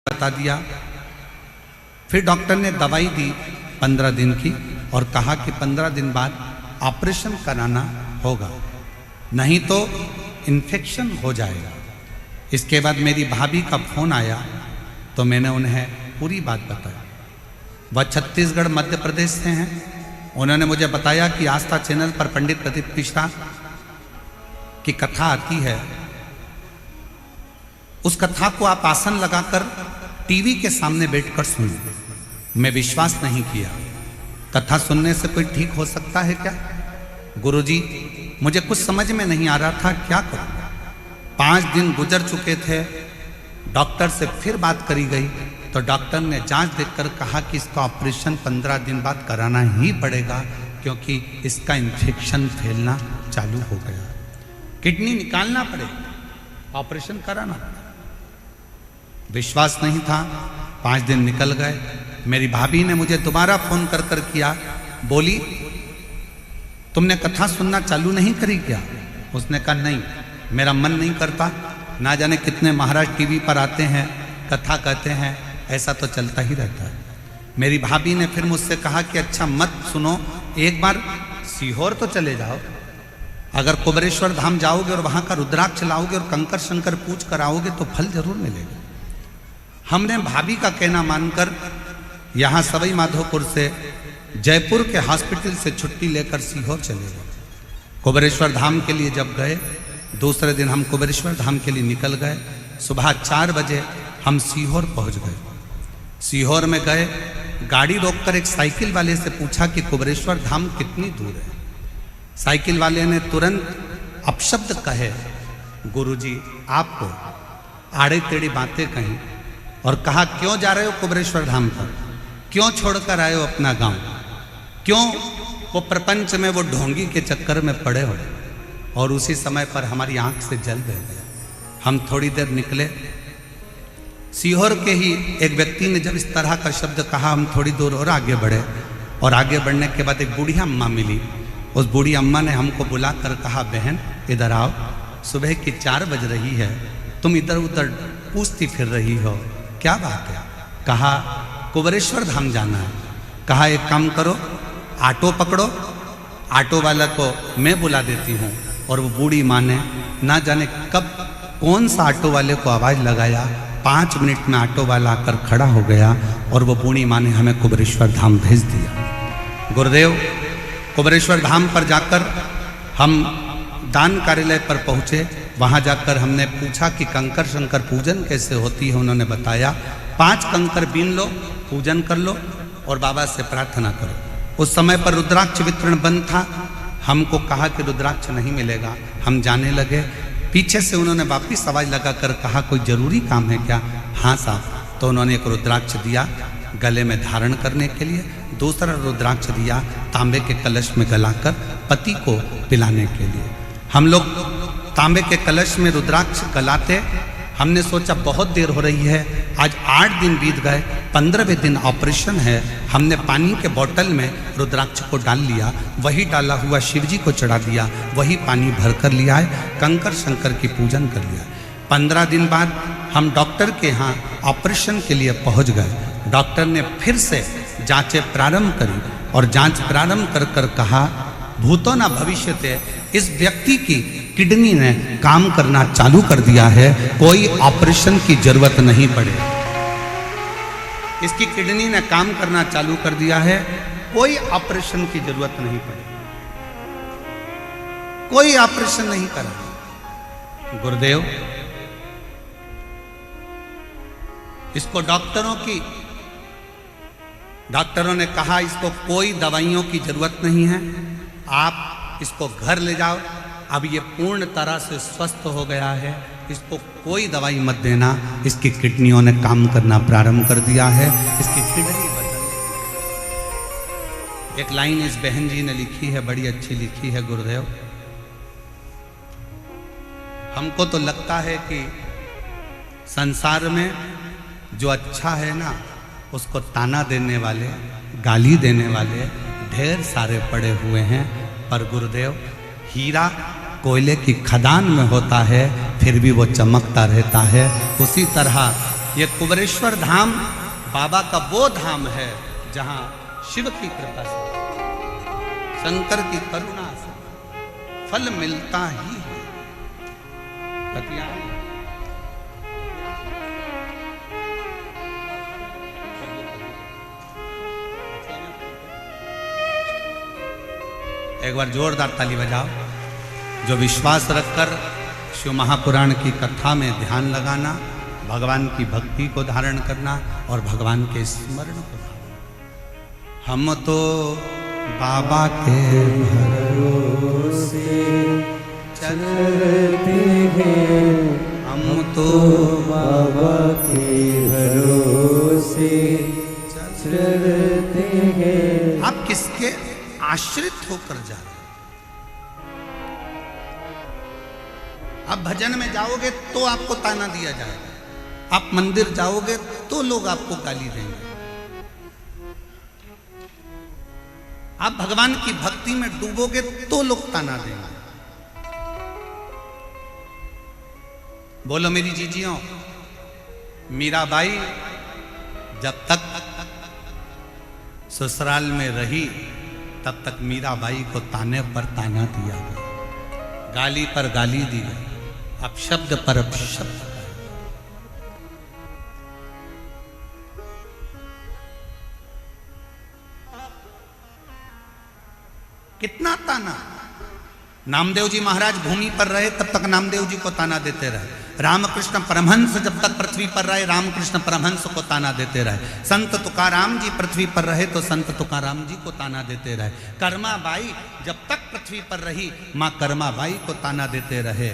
बता दिया। फिर डॉक्टर ने दवाई दी 15 दिन की और कहा कि 15 दिन बाद ऑपरेशन कराना होगा, नहीं तो इन्फेक्शन हो जाएगा। इसके बाद मेरी भाभी का फोन आया तो मैंने उन्हें पूरी बात बताई। वह छत्तीसगढ़ मध्य प्रदेश से हैं। उन्होंने मुझे बताया कि आस्था चैनल पर पंडित प्रदीप मिश्रा की कथा आती है, उस कथा को आप आसन लगाकर टीवी के सामने बैठकर सुनिए। मैं विश्वास नहीं किया, कथा सुनने से कोई ठीक हो सकता है क्या? गुरुजी, मुझे कुछ समझ में नहीं आ रहा था, क्या करूं। 5 दिन गुजर चुके थे। डॉक्टर से फिर बात करी गई तो डॉक्टर ने जांच देखकर कहा कि इसका ऑपरेशन 15 दिन बाद कराना ही पड़ेगा, क्योंकि इसका इन्फेक्शन फैलना चालू हो गया, किडनी निकालना पड़ेगा, ऑपरेशन कराना पड़ेगा। विश्वास नहीं था। 5 दिन निकल गए। मेरी भाभी ने मुझे दोबारा फोन कर कर किया, बोली तुमने कथा सुनना चालू नहीं करी क्या? उसने कहा नहीं, मेरा मन नहीं करता। ना जाने कितने महाराज टीवी पर आते हैं, कथा कहते हैं, ऐसा तो चलता ही रहता है। मेरी भाभी ने फिर मुझसे कहा कि अच्छा मत सुनो, एक बार सीहोर तो चले जाओ। अगर कुबेरेश्वर धाम जाओगे और वहां का रुद्राक्ष लाओगे और कंकर शंकर पूज कर आओगे तो फल जरूर मिलेगा। हमने भाभी का कहना मानकर यहाँ सवाई माधोपुर से जयपुर के हॉस्पिटल से छुट्टी लेकर सीहोर चले गए। कुबेरेश्वर धाम के लिए जब गए, दूसरे दिन हम कुबेरेश्वर धाम के लिए निकल गए। सुबह 4 बजे हम सीहोर पहुंच गए। सीहोर में गए, गाड़ी रोककर एक साइकिल वाले से पूछा कि कुबेरेश्वर धाम कितनी दूर है। साइकिल वाले ने तुरंत अपशब्द कहे, गुरुजी आपको आड़े टेढ़ी बातें कहीं और कहा क्यों जा रहे हो कुबेरेश्वर धाम पर, क्यों छोड़कर आए हो अपना गांव, क्यों वो प्रपंच में वो ढोंगी के चक्कर में पड़े हो। और उसी समय पर हमारी आंख से जल बह गया। हम थोड़ी देर निकले, सीहोर के ही एक व्यक्ति ने जब इस तरह का शब्द कहा, हम थोड़ी दूर और आगे बढ़े और आगे बढ़ने के बाद एक बूढ़ी अम्मा मिली। उस बूढ़ी अम्मा ने हमको बुलाकर कहा, बहन इधर आओ, सुबह की 4 बज रही है, तुम इधर उधर पूछती फिर रही हो, क्या बात है? कहा कुबेरेश्वर धाम जाना है। कहा एक काम करो, ऑटो पकड़ो, ऑटो वाला को मैं बुला देती हूँ। और वो बूढ़ी माँ ने ना जाने कब कौन सा ऑटो वाले को आवाज़ लगाया, 5 मिनट में ऑटो वाला आकर खड़ा हो गया और वो बूढ़ी माँ ने हमें कुबेरेश्वर धाम भेज दिया। गुरुदेव, कुबेरेश्वर धाम पर जाकर हम दान कार्यालय पर पहुँचे। वहाँ जाकर हमने पूछा कि कंकर शंकर पूजन कैसे होती है। उन्होंने बताया 5 कंकर बीन लो, पूजन कर लो और बाबा से प्रार्थना करो। उस समय पर रुद्राक्ष वितरण बंद था। हमको कहा कि रुद्राक्ष नहीं मिलेगा। हम जाने लगे। पीछे से उन्होंने वापिस आवाज लगाकर कहा कोई जरूरी काम है क्या? हाँ साहब। तो उन्होंने एक रुद्राक्ष दिया गले में धारण करने के लिए, दूसरा रुद्राक्ष दिया तांबे के कलश में गलाकर पति को पिलाने के लिए। हम लोग तांबे के कलश में रुद्राक्ष गलाते। हमने सोचा बहुत देर हो रही है, आज 8 दिन बीत गए, 15वें दिन ऑपरेशन है। हमने पानी के बोतल में रुद्राक्ष को डाल लिया, वही डाला हुआ शिव जी को चढ़ा दिया, वही पानी भर कर लिया है, कंकर शंकर की पूजन कर लिया। 15 दिन बाद हम डॉक्टर के यहाँ ऑपरेशन के लिए पहुँच गए। डॉक्टर ने फिर से जांचें प्रारंभ करी और जांच प्रारंभ कर कर कहा भूतो न भविष्यते, इस व्यक्ति की किडनी ने काम करना चालू कर दिया है, कोई ऑपरेशन की जरूरत नहीं पड़े। इसकी किडनी ने काम करना चालू कर दिया है, कोई ऑपरेशन की जरूरत नहीं पड़े, कोई ऑपरेशन नहीं करा। गुरुदेव, इसको डॉक्टरों ने कहा इसको कोई दवाइयों की जरूरत नहीं है, आप इसको घर ले जाओ, अब ये पूर्ण तरह से स्वस्थ हो गया है, इसको कोई दवाई मत देना, इसकी किडनियों ने काम करना प्रारंभ कर दिया है, इसकी किडनी बदल। एक लाइन इस बहन जी ने लिखी है, बड़ी अच्छी लिखी है। गुरुदेव, हमको तो लगता है कि संसार में जो अच्छा है ना, उसको ताना देने वाले, गाली देने वाले ढेर सारे पड़े हुए हैं। पर गुरुदेव, हीरा कोयले की खदान में होता है, फिर भी वो चमकता रहता है। उसी तरह ये कुबेरेश्वर धाम बाबा का वो धाम है जहां शिव की कृपा से, शंकर की करुणा से फल मिलता ही है। एक बार जोरदार ताली बजाओ। जो विश्वास रखकर शिव महापुराण की कथा में ध्यान लगाना, भगवान की भक्ति को धारण करना और भगवान के स्मरण को धारण। हम तो बाबा के भरोसे चलते हैं, हम तो बाबा के भरोसे चलते हैं। आप किसके आश्रित होकर जा रहे? आप भजन में जाओगे तो आपको ताना दिया जाएगा, आप मंदिर जाओगे तो लोग आपको गाली देंगे। आप भगवान की भक्ति में डूबोगे तो लोग ताना देंगे। बोलो मेरी जीजियों, मीराबाई जब तक ससुराल में रही तब तक मीराबाई को ताने पर ताना दिया गया, गाली पर गाली दी गई, अपशब्द पर अपशब्द। कितना ताना। नामदेव जी महाराज भूमि पर रहे तब तक नामदेव जी को ताना देते रहे। रामकृष्ण परमहंस जब तक पृथ्वी पर रहे रामकृष्ण परमहंस को ताना देते रहे। संत तुकाराम जी पृथ्वी पर रहे तो संत तुकाराम जी को ताना देते रहे। कर्माबाई जब तक पृथ्वी पर रही मां कर्माबाई को ताना देते रहे।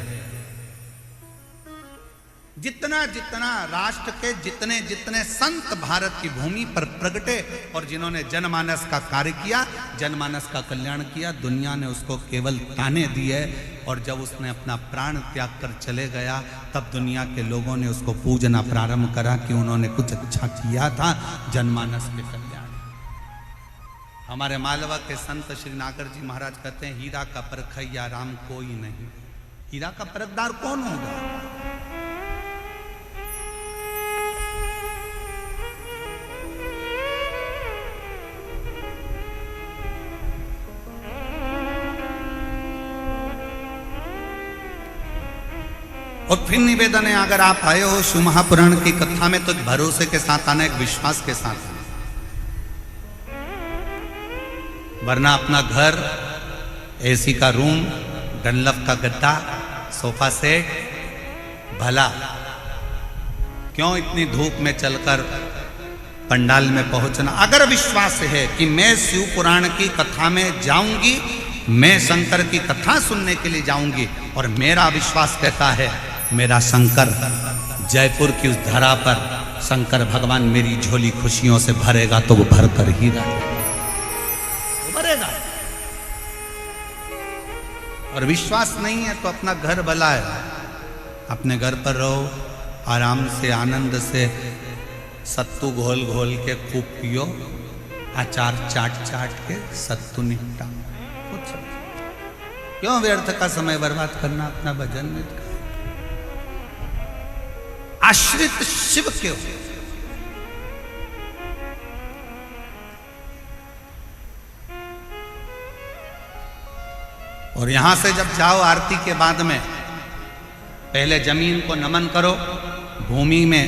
जितना जितना राष्ट्र के जितने जितने संत भारत की भूमि पर प्रगटे और जिन्होंने जनमानस का कार्य किया, जनमानस का कल्याण किया, दुनिया ने उसको केवल ताने दिए। और जब उसने अपना प्राण त्याग कर चले गया तब दुनिया के लोगों ने उसको पूजना प्रारंभ करा कि उन्होंने कुछ अच्छा किया था जनमानस के कल्याण। हमारे मालवा के संत श्री नागर जी महाराज कहते हैं, हीरा का परखैया राम कोई नहीं। हीरा का परखदार कौन होगा? और फिर निवेदन है, अगर आप आए हो शिव महापुराण की कथा में तो एक भरोसे के साथ आना, एक विश्वास के साथ आना। वरना अपना घर, एसी का रूम, डनलप का गद्दा, सोफा सेट, भला क्यों इतनी धूप में चलकर पंडाल में पहुंचना। अगर विश्वास है कि मैं शिव पुराण की कथा में जाऊंगी, मैं शंकर की कथा सुनने के लिए जाऊंगी और मेरा विश्वास कहता है मेरा शंकर जयपुर की उस धरा पर शंकर भगवान मेरी झोली खुशियों से भरेगा तो वो भर कर ही भरेगा। और विश्वास नहीं है तो अपना घर भला है, अपने घर पर रहो, आराम से आनंद से सत्तू घोल घोल के खूब पियो, अचार चाट चाट के सत्तू निपटा। क्यों व्यर्थ का समय बर्बाद करना अपना भजन में? आश्रित शिव के हो। और यहां से जब जाओ आरती के बाद में पहले जमीन को नमन करो। भूमि में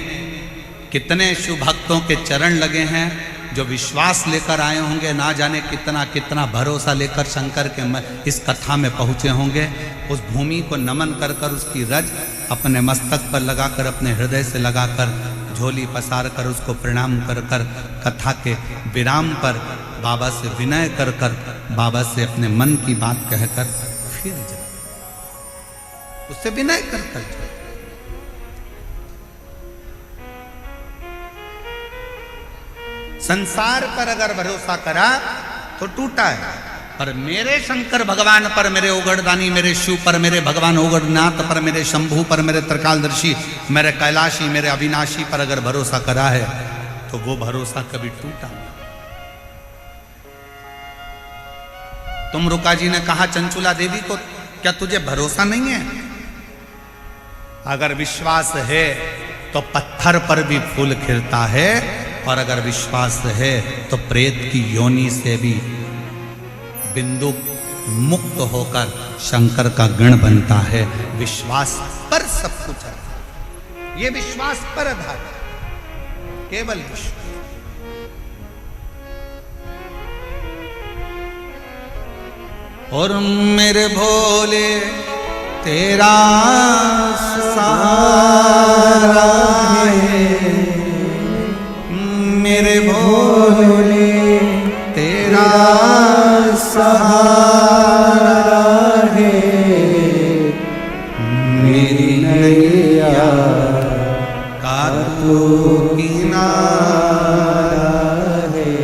कितने शिव भक्तों के चरण लगे हैं जो विश्वास लेकर आए होंगे, ना जाने कितना कितना भरोसा लेकर शंकर के इस कथा में पहुंचे होंगे। उस भूमि को नमन कर कर उसकी रज अपने मस्तक पर लगाकर, अपने हृदय से लगाकर, झोली पसार कर उसको प्रणाम कर कर, कथा के विराम पर बाबा से विनय कर कर, बाबा से अपने मन की बात कहकर फिर जाओ, उससे विनय कर कर जाओ। संसार पर अगर भरोसा करा तो टूटा है, पर मेरे शंकर भगवान पर, मेरे ओगड़दानी, मेरे शिव पर, मेरे भगवान ओगड़नाथ पर, मेरे शंभू पर, मेरे त्रिकालदर्शी, मेरे कैलाशी, मेरे अविनाशी पर अगर भरोसा करा है तो वो भरोसा कभी टूटा नहीं। तुम रुका जी ने कहा चंचुला देवी को, क्या तुझे भरोसा नहीं है? अगर विश्वास है तो पत्थर पर भी फूल खिलता है, और अगर विश्वास है तो प्रेत की योनि से भी बिंदु मुक्त होकर शंकर का गण बनता है। विश्वास पर सब कुछ है, ये विश्वास पर आधार है, केवल विश्वास। और मेरे भोले तेरा सहारा है, मेरे भोले तेरा सहारा है, मेरी नैया का तू किनारा है,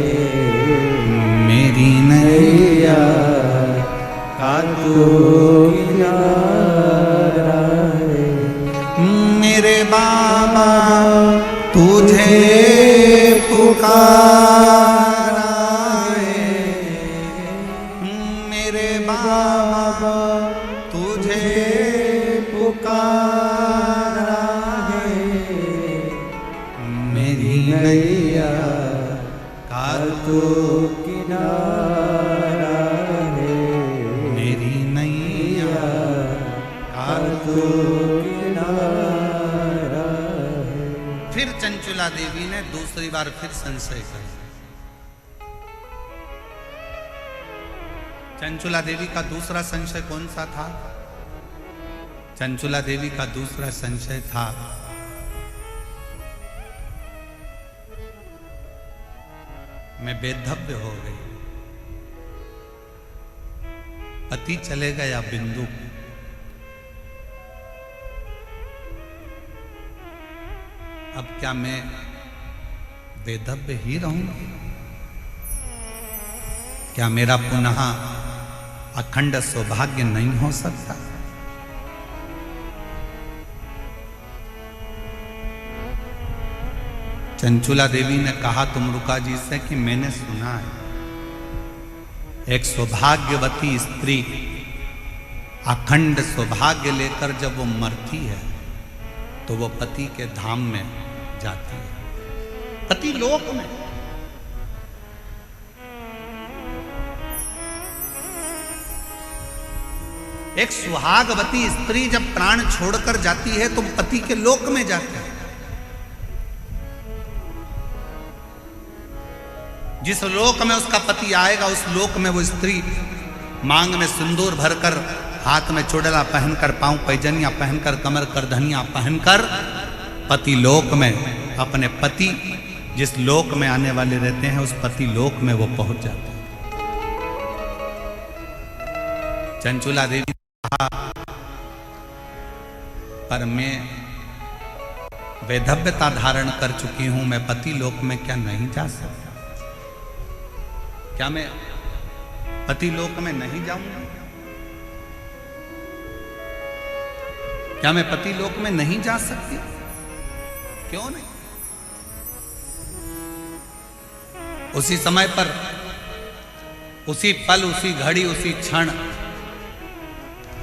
मेरी नैया का तू किनारा है। मेरे बाबा तुझे पुकारा है, मेरे बाबा तुझे पुकारा है, मेरी नैया का तू किनारा है, मेरी नैया का तू किनारा है। फिर चंचुला देवी ने दूसरी बार फिर संशय किया। चंचुला देवी का दूसरा संशय कौन सा था? चंचुला देवी का दूसरा संशय था, मैं बेधव्य हो गई, पति चले गया बिंदु, अब क्या मैं बेधव्य ही रहूंगी? क्या मेरा पुनः अखंड सौभाग्य नहीं हो सकता? चंचुला देवी ने कहा तुमरुका जी से कि मैंने सुना है एक सौभाग्यवती स्त्री अखंड सौभाग्य लेकर जब वो मरती है तो वो पति के धाम में जाती है, पति लोक में। एक सुहागवती स्त्री जब प्राण छोड़कर जाती है तो पति के लोक में जाती है। जिस लोक में उसका पति आएगा उस लोक में वो स्त्री मांग में सिंदूर भरकर, हाथ में चुड़ला पहनकर, पांव पैजनिया पहनकर, कमर करधनिया पहनकर पति लोक में अपने पति जिस लोक में आने वाले रहते हैं उस पति लोक में वो पहुंच जाते हैं। चंचुला देवी ने कहा पर मैं वैधव्यता धारण कर चुकी हूं, मैं पति लोक में क्या नहीं जा सकता? क्या मैं पति लोक में नहीं जाऊंगा? क्या मैं पति लोक में नहीं जा सकती? क्यों नहीं? उसी समय पर, उसी पल, उसी घड़ी, उसी क्षण,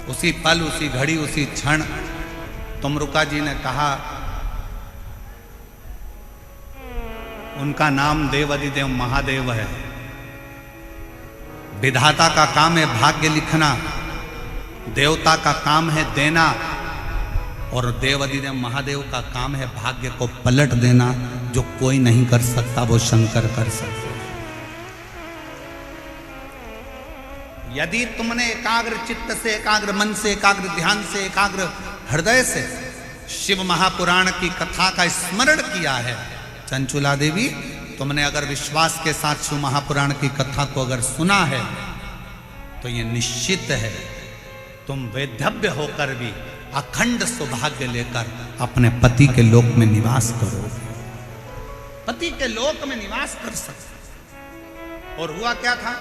उसी पल, उसी घड़ी, उसी क्षण तुमरुका जी ने कहा, उनका नाम देवाधिदेव महादेव है। विधाता का काम है भाग्य लिखना, देवता का काम है देना, और देवाधिदेव महादेव का काम है भाग्य को पलट देना। जो कोई नहीं कर सकता वो शंकर कर सकते। यदि तुमने एकाग्र चित्त से, एकाग्र मन से, एकाग्र ध्यान से, एकाग्र हृदय से शिव महापुराण की कथा का स्मरण किया है, चंचुला देवी तुमने अगर विश्वास के साथ शिव महापुराण की कथा को अगर सुना है तो ये निश्चित है तुम वैधव्य होकर भी अखंड सौभाग्य लेकर अपने पति के लोक में निवास करोगे, पति के लोक में निवास कर सकते। और हुआ क्या था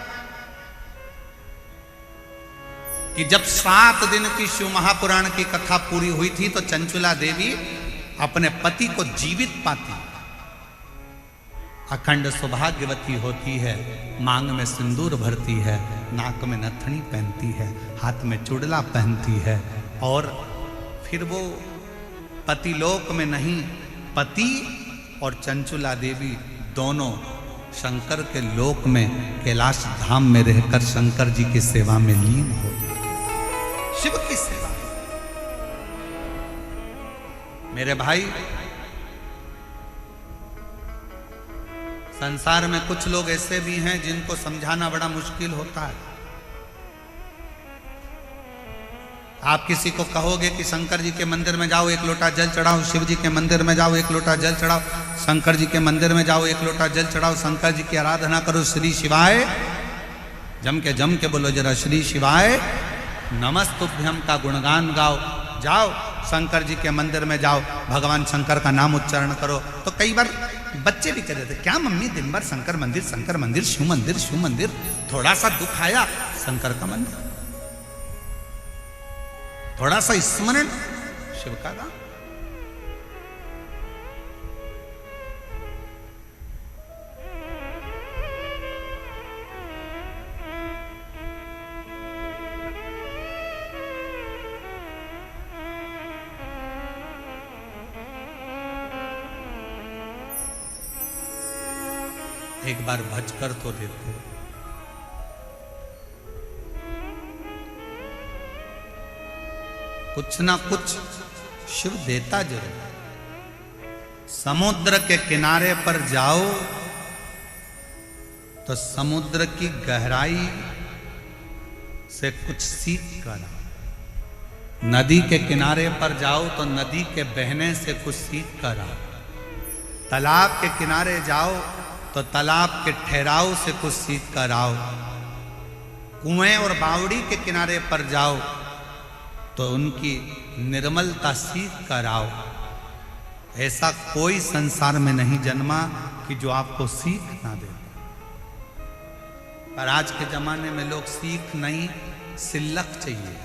कि जब 7 दिन की शिव महापुराण की कथा पूरी हुई थी तो चंचुला देवी अपने पति को जीवित पाती, अखंड सौभाग्यवती होती है, मांग में सिंदूर भरती है, नाक में नथनी पहनती है, हाथ में चुड़ला पहनती है, और फिर वो पतिलोक में नहीं पति और चंचुला देवी दोनों शंकर के लोक में कैलाश धाम में रहकर शंकर जी की सेवा में लीन हो गए। शिव की सेवा। मेरे भाई, संसार में कुछ लोग ऐसे भी हैं जिनको समझाना बड़ा मुश्किल होता है। आप किसी को कहोगे कि शंकर जी के मंदिर में जाओ, एक लोटा जल चढ़ाओ, शिव जी के मंदिर में जाओ, एक लोटा जल चढ़ाओ, शंकर जी के मंदिर में जाओ, एक लोटा जल चढ़ाओ, शंकर जी की आराधना करो, श्री शिवाय जम के बोलो जरा, श्री शिवाय नमस्तुभ्यम का गुणगान गाओ, जाओ शंकर जी के मंदिर में जाओ, भगवान शंकर का नाम उच्चारण करो। तो कई बार बच्चे भी कह रहे थे, क्या मम्मी दिन भर शंकर मंदिर, शिव मंदिर, शिव मंदिर, थोड़ा सा दुख आया शंकर का मंदिर, थोड़ा सा स्मरण शिव का नाम। एक बार भजकर तो देखो। कुछ ना कुछ शिव देता जरूर। समुद्र के किनारे पर जाओ तो समुद्र की गहराई से कुछ सीख कर आओ। नदी के किनारे पर जाओ तो नदी के बहने से कुछ सीख कर आओ। तालाब के किनारे जाओ तो तालाब के ठहराव से कुछ सीख कर आओ। कुएं और बावड़ी के किनारे पर जाओ तो उनकी निर्मलता सीख कर आओ। ऐसा कोई संसार में नहीं जन्मा कि जो आपको सीख ना दे। पर आज के जमाने में लोग सीख नहीं, सिलक चाहिए।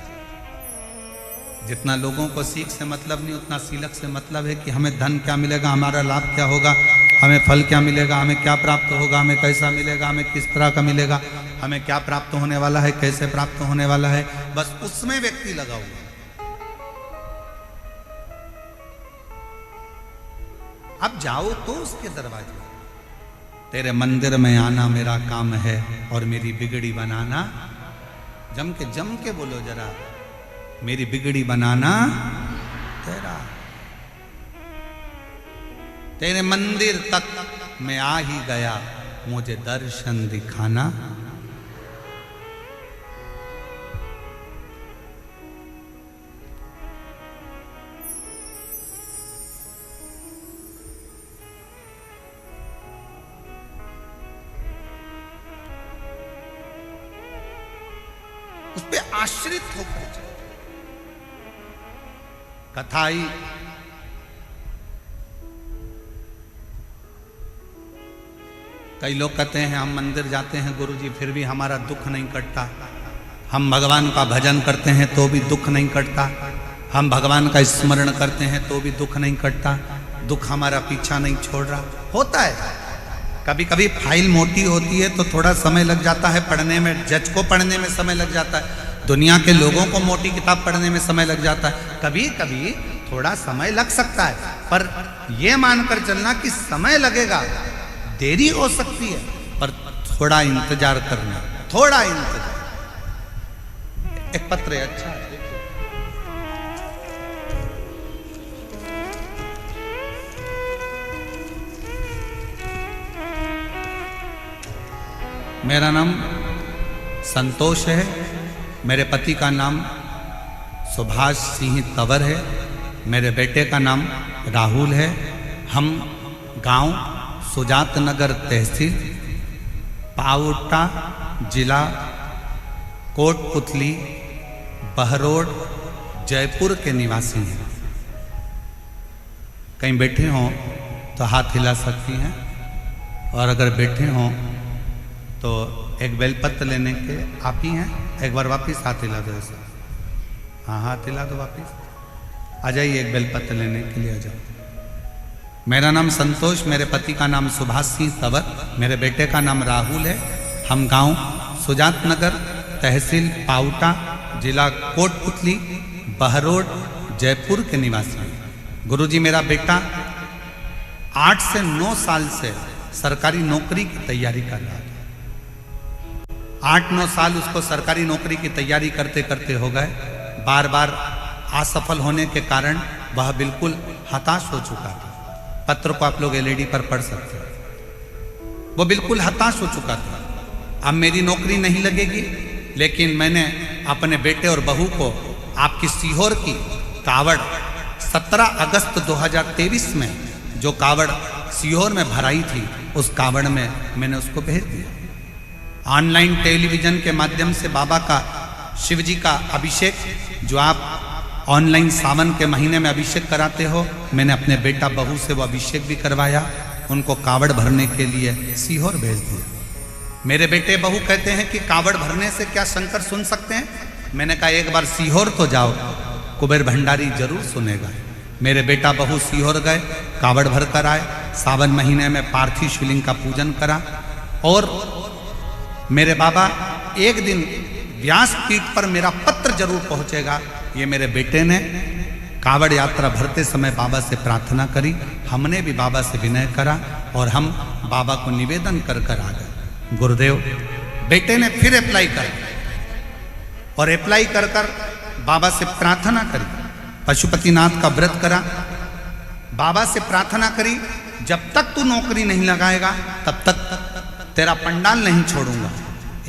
जितना लोगों को सीख से मतलब नहीं, उतना सिलक से मतलब है कि हमें धन क्या मिलेगा, हमारा लाभ क्या होगा, हमें फल क्या मिलेगा, हमें क्या प्राप्त होगा, हमें कैसा मिलेगा, हमें किस तरह का मिलेगा, हमें क्या प्राप्त होने वाला है, कैसे प्राप्त होने वाला है, बस उसमें व्यक्ति लगा हुआ। अब जाओ तो उसके दरवाजे, तेरे मंदिर में आना मेरा काम है और मेरी बिगड़ी बनाना। जम के बोलो जरा, मेरी बिगड़ी बनाना तेरा। तेरे मंदिर तक मैं आ ही गया, मुझे दर्शन दिखाना। उस पे आश्रित होकर कथा आई। कई लोग कहते हैं हम मंदिर जाते हैं गुरुजी फिर भी हमारा दुख नहीं कटता, हम भगवान का भजन करते हैं तो भी दुख नहीं कटता, हम भगवान का स्मरण करते हैं तो भी दुख नहीं कटता, दुख हमारा पीछा नहीं छोड़ रहा। होता है, कभी कभी फाइल मोटी होती है तो थोड़ा समय लग जाता है पढ़ने में, जज को पढ़ने में समय लग जाता है, दुनिया के लोगों को मोटी किताब पढ़ने में समय लग जाता है, कभी कभी थोड़ा समय लग सकता है। पर यह मानकर चलना कि समय लगेगा, देरी हो सकती है, पर थोड़ा इंतजार करना, थोड़ा इंतजार। एक पत्र है, अच्छा है, मेरा नाम संतोष है, मेरे पति का नाम सुभाष सिंह तंवर है, मेरे बेटे का नाम राहुल है। हम गांव सुजात नगर तहसील पावटा जिला कोटपुतली बहरोड जयपुर के निवासी हैं। कहीं बैठे हों तो हाथ हिला सकती हैं, और अगर बैठे हों तो एक बेलपत्र लेने के आप ही हैं। एक बार वापस हाथ हिला दो ऐसा, हाँ हाथ हिला दो वापस, आ जाइए एक बेलपत्र लेने के लिए आ जाओ। मेरा नाम संतोष, मेरे पति का नाम सुभाष सिंह तंवर, मेरे बेटे का नाम राहुल है। हम गांव सुजात नगर तहसील पावटा जिला कोटपुतली बहरोड जयपुर के निवासी हैं। गुरुजी मेरा बेटा 8 से 9 साल से सरकारी नौकरी की तैयारी कर रहा था। 8-9 साल उसको सरकारी नौकरी की तैयारी करते करते हो गए। बार बार असफल होने के कारण वह बिल्कुल हताश हो चुका था। पत्र को आप लोग एलईडी पर पढ़ सकते हैं। वो बिल्कुल हताश हो चुका था। अब मेरी नौकरी नहीं लगेगी, लेकिन मैंने अपने बेटे और बहू को आपकी सीहोर की कावड़ 17 अगस्त 2023 में जो कावड़ सीहोर में भराई थी, उस कावड़ में मैंने उसको भेज दिया। ऑनलाइन टेलीविजन के माध्यम से बाबा का, शिव जी का अभिषेक, जो आप ऑनलाइन सावन के महीने में अभिषेक कराते हो, मैंने अपने बेटा बहू से वो अभिषेक भी करवाया। उनको कावड़ भरने के लिए सीहोर भेज दिया। मेरे बेटे बहू कहते हैं कि कावड़ भरने से क्या शंकर सुन सकते हैं? मैंने कहा एक बार सीहोर तो जाओ, कुबेर भंडारी जरूर सुनेगा। मेरे बेटा बहू सीहोर गए, कावड़ भर कर आए। सावन महीने में पार्थिव शिवलिंग का पूजन करा। और मेरे बाबा, एक दिन व्यासपीठ पर मेरा पत्र जरूर पहुंचेगा। ये मेरे बेटे ने कावड़ यात्रा भरते समय बाबा से प्रार्थना करी। हमने भी बाबा से विनय करा और हम बाबा को निवेदन कर कर आ गए। गुरुदेव, बेटे ने फिर अप्लाई कर और अप्लाई कर कर बाबा से प्रार्थना करी। पशुपतिनाथ का व्रत करा, बाबा से प्रार्थना करी, जब तक तू नौकरी नहीं लगाएगा तब तक तेरा पंडाल नहीं छोड़ूंगा।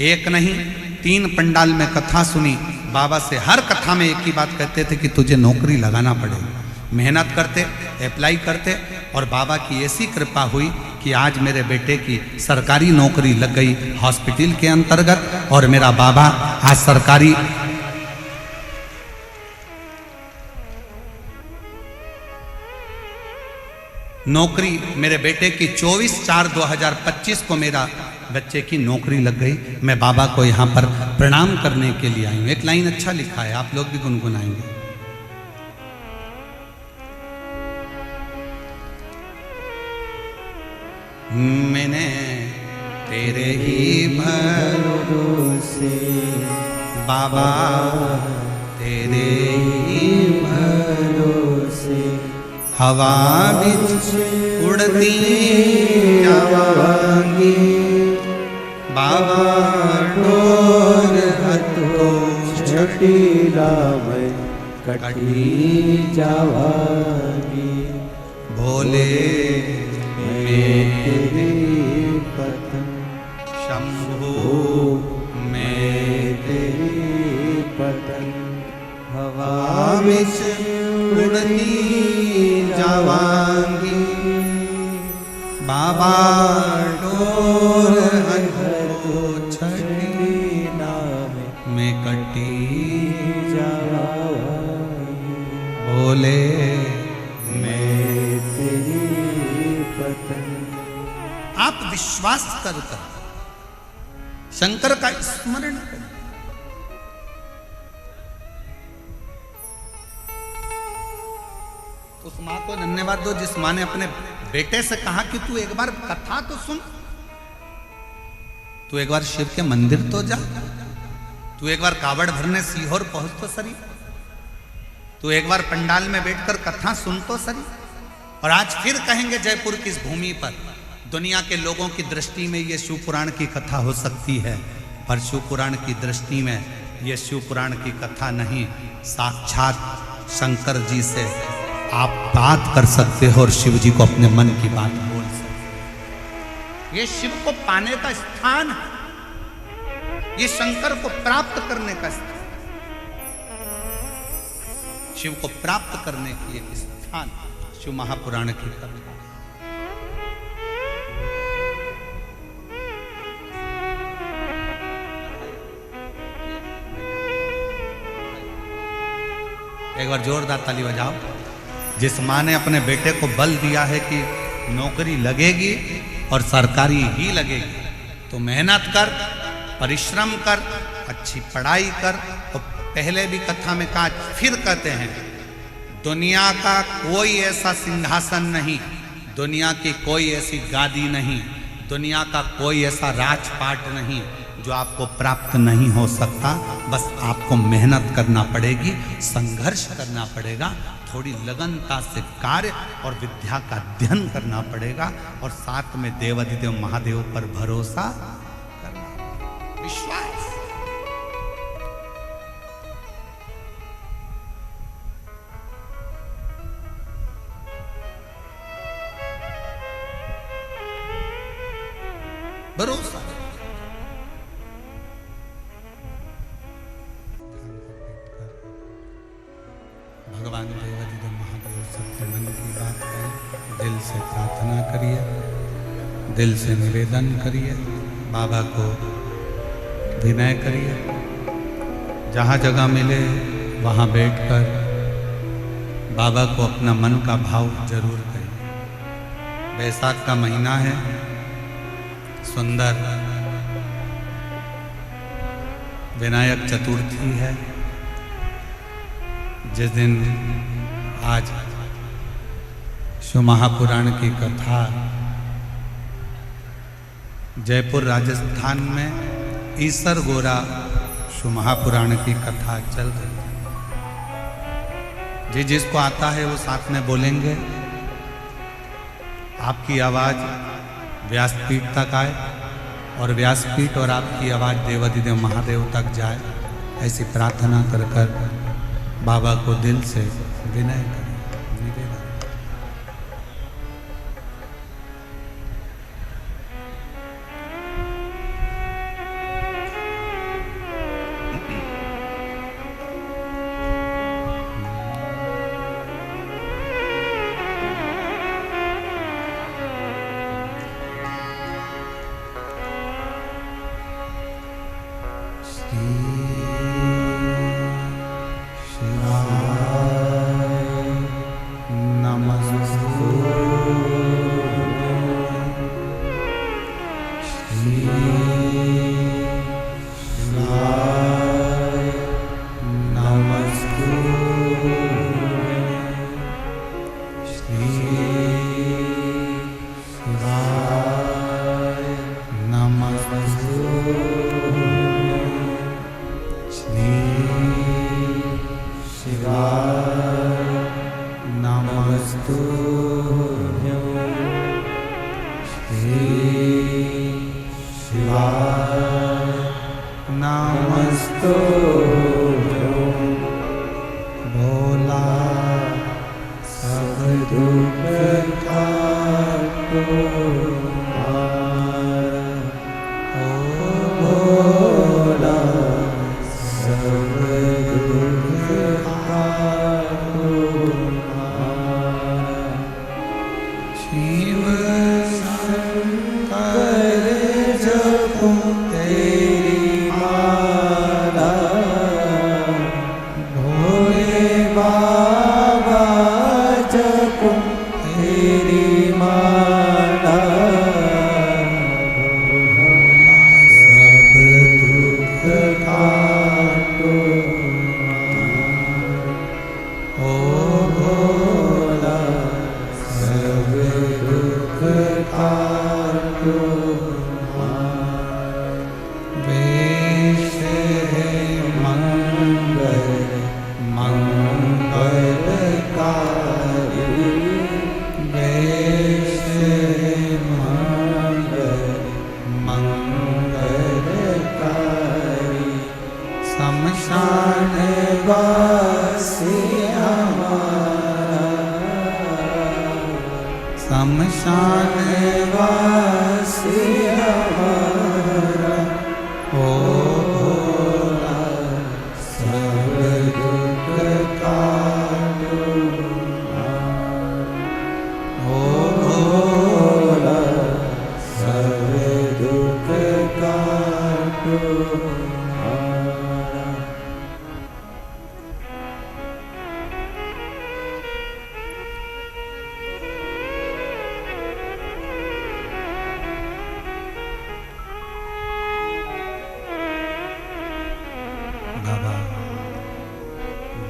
एक नहीं 3 पंडाल में कथा सुनी। बाबा से हर कथा में एक ही बात कहते थे कि तुझे नौकरी लगाना पड़ेगा। मेहनत करते, अप्लाई करते, और बाबा की ऐसी कृपा हुई कि आज मेरे बेटे की सरकारी नौकरी लग गई हॉस्पिटल के अंतर्गत। और मेरा बाबा आज सरकारी नौकरी, मेरे बेटे की 24/4/2025 को मेरा बच्चे की नौकरी लग गई। मैं बाबा को यहाँ पर प्रणाम करने के लिए आई हूँ। एक लाइन अच्छा लिखा है, आप लोग भी गुनगुनाएंगे। मैंने तेरे ही भरोसे बाबा, तेरे ही भरोसे हवा बिच उड़ती जावांगी। बाबा डोर हथो छटीला में कटी जावागी। भोले मेरे पतन शंभु में तेरी पतन हवा बिच उड़ती जावांगी। बाबा डोर हथो छटीला में कटी जावागी। भोले मैं तेरी पतन। आप विश्वास कर शंकर का स्मरण करें। उस मां को धन्यवाद दो जिस मां ने अपने बेटे से कहा कि तू एक बार कथा तो सुन, तू एक बार शिव के मंदिर तो जा, तू एक बार कावड़ भरने सीहोर पहुंच तो सरी, तू एक बार पंडाल में बैठकर कथा सुन तो सरी। और आज फिर कहेंगे जयपुर की इस भूमि पर दुनिया के लोगों की दृष्टि में ये शिव पुराण की कथा हो सकती है, पर शिव पुराण की दृष्टि में ये शिव पुराण की कथा नहीं, साक्षात शंकर जी से आप बात कर सकते हो और शिव जी को अपने मन की बात बोल सकते हो। ये शिव को पाने का स्थान है, ये शंकर को प्राप्त करने का स्थान, शिव को प्राप्त करने की एक स्थान शिव महापुराण की कथा। एक बार जोरदार ताली बजाओ। जिस माँ ने अपने बेटे को बल दिया है कि नौकरी लगेगी और सरकारी ही लगेगी, तो मेहनत कर, परिश्रम कर, अच्छी पढ़ाई कर। और पहले भी कथा में कहा, फिर कहते हैं, दुनिया का कोई ऐसा सिंहासन नहीं, दुनिया की कोई ऐसी गादी नहीं, दुनिया का कोई ऐसा राजपाट नहीं जो आपको प्राप्त नहीं हो सकता। बस आपको मेहनत करना पड़ेगी, संघर्ष करना पड़ेगा, थोड़ी लगनता से कार्य और विद्या का अध्ययन करना पड़ेगा और साथ में देवाधिदेव महादेव पर भरोसा करना, विश्वास। भरोसा। भगवान देवाधिदेव महादेव सबके मन की बात है, दिल से प्रार्थना करिए, दिल से निवेदन करिए, बाबा को विनय करिए, जहाँ जगह मिले वहाँ बैठकर बाबा को अपना मन का भाव जरूर करिए। बैसाख का महीना है, सुंदर विनायक चतुर्थी है, जिस दिन आज शिव महापुराण की कथा जयपुर राजस्थान में ईसर गोरा शिव महापुराण की कथा चल रही है। जी जिसको आता है वो साथ में बोलेंगे, आपकी आवाज व्यासपीठ तक आए और व्यासपीठ और आपकी आवाज देवाधिदेव महादेव तक जाए, ऐसी प्रार्थना कर कर बाबा को दिल से विनय करें, निवेदन।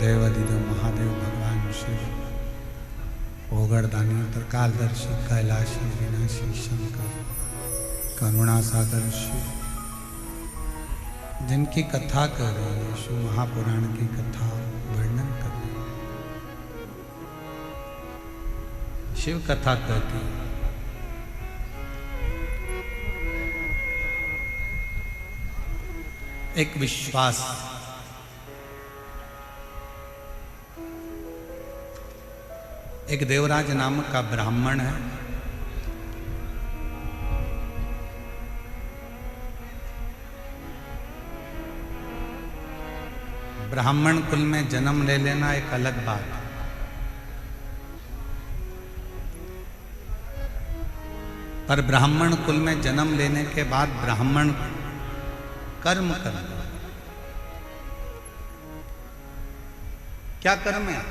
देवाधिदेव महादेव भगवान शिव, ओगड़दानी त्रिकालदर्शी कैलाशी विनाशी शंकर करुणा सागर शिव, जिनकी कथा कर रहे हैं, शिव महापुराण की कथा वर्णन कर रहे हैं, शिव कथा कहती है। एक विश्वास, एक देवराज नामक का ब्राह्मण है। ब्राह्मण कुल में जन्म ले लेना एक अलग बात है, पर ब्राह्मण कुल में जन्म लेने के बाद ब्राह्मण कर्म करना। क्या कर्म है?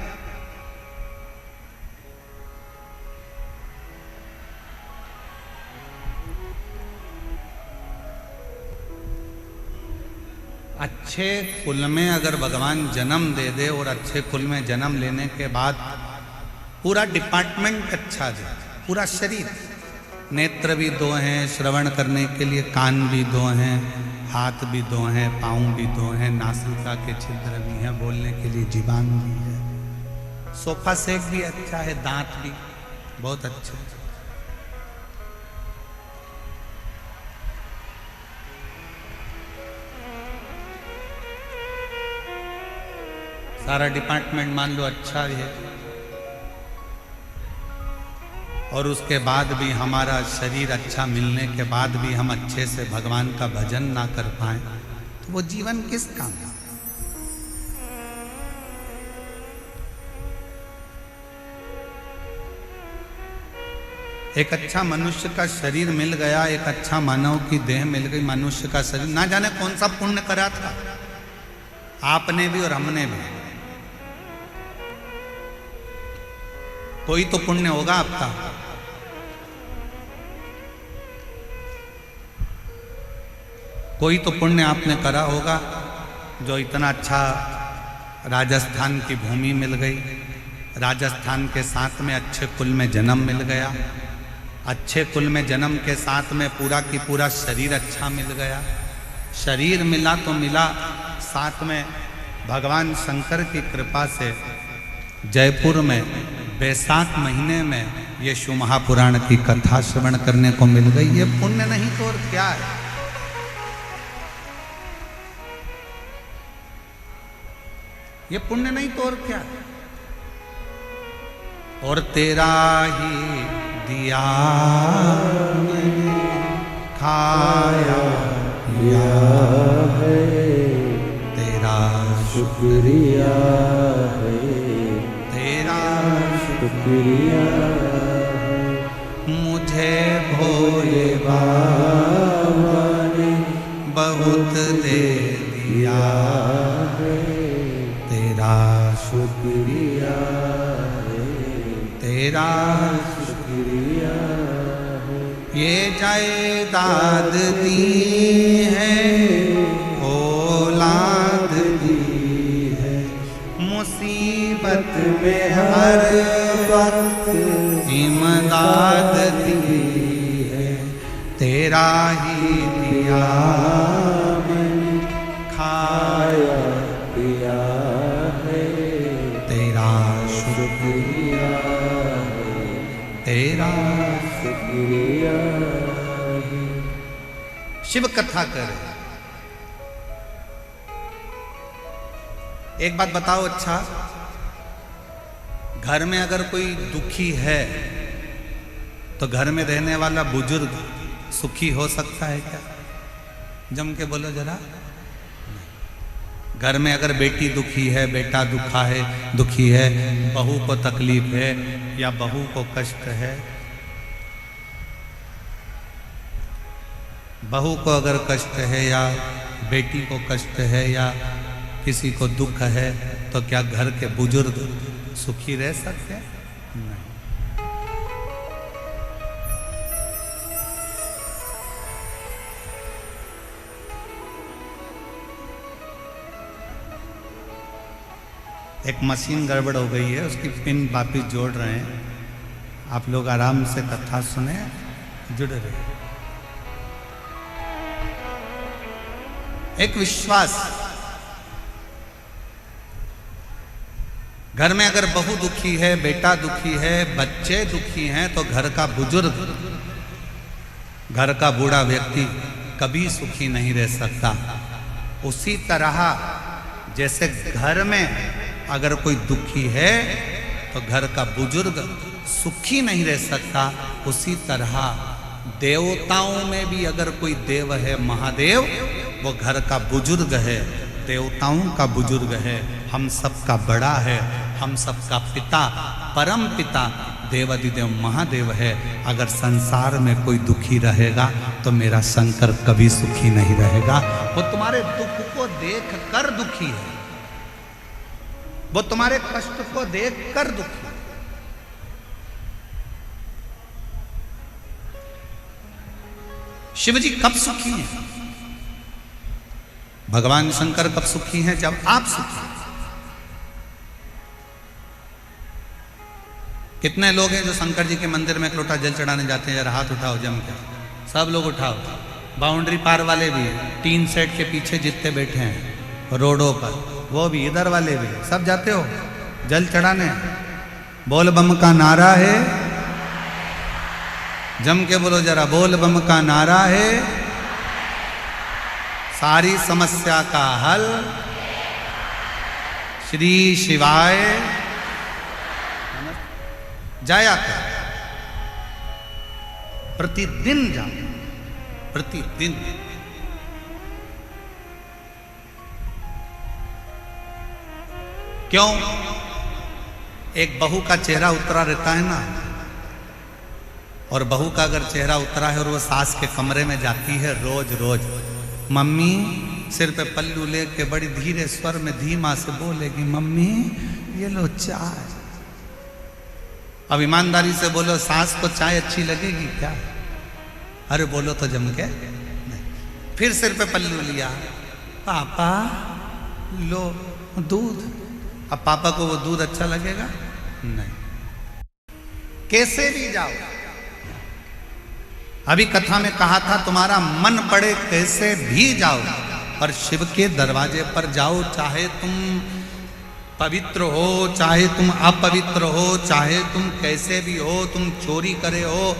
अच्छे कुल में अगर भगवान जन्म दे दे और अच्छे कुल में जन्म लेने के बाद पूरा डिपार्टमेंट अच्छा दे, पूरा शरीर, नेत्र भी दो हैं श्रवण करने के लिए, कान भी दो हैं, हाथ भी दो हैं, पाँव भी दो हैं, नासिका के छिद्र भी हैं, बोलने के लिए जीवान भी है, सोफा सेट भी अच्छा है, दांत भी बहुत अच्छे। सारा डिपार्टमेंट मान लो अच्छा है, और उसके बाद भी हमारा शरीर अच्छा मिलने के बाद भी हम अच्छे से भगवान का भजन ना कर पाए तो वो जीवन किस काम का? एक अच्छा मनुष्य का शरीर मिल गया, एक अच्छा मानव की देह मिल गई, मनुष्य का शरीर, ना जाने कौन सा पुण्य करा था आपने भी और हमने भी। कोई तो पुण्य होगा आपका, कोई तो पुण्य आपने करा होगा, जो इतना अच्छा राजस्थान की भूमि मिल गई, राजस्थान के साथ में अच्छे कुल में जन्म मिल गया, अच्छे कुल में जन्म के साथ में पूरा की पूरा शरीर अच्छा मिल गया। शरीर मिला तो मिला, साथ में भगवान शंकर की कृपा से जयपुर में बैसाख महीने में ये शिव महापुराण की कथा श्रवण करने को मिल गई। ये पुण्य नहीं तो और क्या है? ये पुण्य नहीं तो और क्या है? और तेरा ही दिया मैंने खाया या है, तेरा शुक्रिया है, तेरा शुक्रिया है, मुझे भोले बाबा ने बहुत दे दिया है, तेरा शुक्रिया है, तेरा शुक्रिया है। ये जायदाद दी है, औलाद दी है, मुसीबत में हर वक्त इमदाद दी है, तेरा ही दिया मैंने खाया दिया है, तेरा शुक्रिया है, तेरा। शुक्रिया है। शिव कथा कर। एक बात बताओ, अच्छा घर में अगर कोई दुखी है तो घर में रहने वाला बुजुर्ग सुखी हो सकता है क्या? जम के बोलो जरा। घर में अगर बेटी दुखी है, बेटा दुखी है, बहू को तकलीफ है या बहू को कष्ट है, बहू को अगर कष्ट है या बेटी को कष्ट है या किसी को दुख है, तो क्या घर के बुजुर्ग सुखी रह सकते हैं? नहीं। एक मशीन गड़बड़ हो गई है, उसकी पिन वापिस जोड़ रहे हैं। आप लोग आराम से कथा सुने, जुड़ रहे। एक विश्वास, घर में अगर बहू दुखी है, बेटा दुखी है, बच्चे दुखी हैं, तो घर का बुजुर्ग, घर का बूढ़ा व्यक्ति कभी सुखी नहीं रह सकता। उसी तरह जैसे घर में अगर कोई दुखी है तो घर का बुजुर्ग सुखी नहीं रह सकता, उसी तरह देवताओं में भी अगर कोई देव है, महादेव, वो घर का बुजुर्ग है, देवताओं का बुजुर्ग है, हम सबका बड़ा है, हम सबका पिता, परम पिता देवादिदेव महादेव है। अगर संसार में कोई दुखी रहेगा तो मेरा शंकर कभी सुखी नहीं रहेगा। वो तुम्हारे दुख को देख कर दुखी है, वो तुम्हारे कष्ट को देख कर दुखी है। शिव जी कब सुखी हैं? भगवान शंकर कब सुखी हैं? जब आप सुखी हैं। कितने लोग हैं जो शंकर जी के मंदिर में एक लोटा जल चढ़ाने जाते हैं? जरा हाथ उठाओ जम के, सब लोग उठाओ। बाउंड्री पार वाले भी, टीन सेट के पीछे जितने बैठे हैं रोडों पर, वो भी, इधर वाले भी, सब जाते हो जल चढ़ाने। बोल बम का नारा है, जम के बोलो जरा, बोल बम का नारा है, सारी समस्या का हल श्री शिवाय। जाया कर, प्रतिदिन जाओ, प्रतिदिन। क्यों? एक बहू का चेहरा उतरा रहता है ना, और बहू का अगर चेहरा उतरा है और वो सास के कमरे में जाती है रोज रोज, मम्मी सिर पे पल्लू लेके बड़ी धीरे स्वर में धीमा से बोलेगी, मम्मी ये लो चाय। अब ईमानदारी से बोलो, सास को चाय अच्छी लगेगी क्या? अरे बोलो तो जम के नहीं। फिर सिर पे पल्लू लिया, पापा लो दूध। अब पापा को वो दूध अच्छा लगेगा? नहीं। कैसे भी जाओ, अभी कथा में कहा था, तुम्हारा मन पड़े कैसे भी जाओ, और शिव के दरवाजे पर जाओ। चाहे तुम पवित्र हो, चाहे तुम अपवित्र हो, चाहे तुम कैसे भी हो, तुम चोरी करे हो,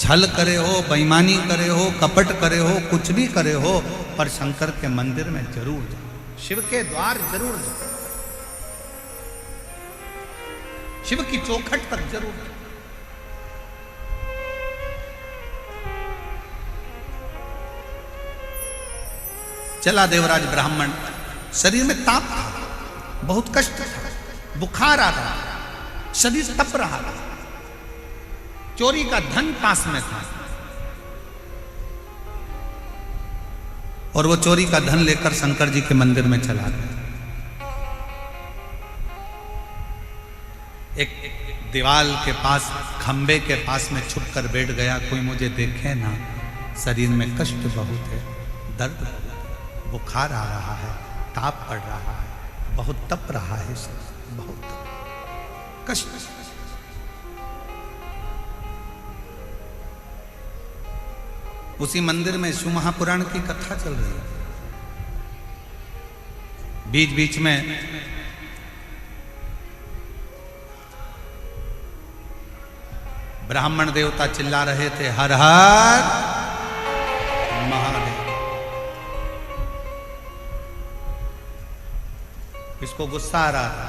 छल करे हो, बेईमानी करे हो, कपट करे हो, कुछ भी करे हो, पर शंकर के मंदिर में जरूर जाओ, शिव के द्वार जरूर जाओ, शिव की चौखट तक जरूर जाओ। चला देवराज ब्राह्मण, शरीर में ताप था, बहुत कष्ट था, बुखार आ रहा था, शरीर तप रहा था, चोरी का धन पास में था, और वो चोरी का धन लेकर शंकर जी के मंदिर में चला गया। एक दीवाल के पास, खंबे के पास में छुप कर बैठ गया, कोई मुझे देखे ना, शरीर में कष्ट बहुत है, दर्द बहुत है, बुखार आ रहा है, ताप पड़ रहा है, बहुत तप रहा है, बहुत कष्ट। उसी मंदिर में शिव महापुराण की कथा चल रही है। बीच बीच में ब्राह्मण देवता चिल्ला रहे थे, हर हर महादेव। इसको गुस्सा आ रहा था,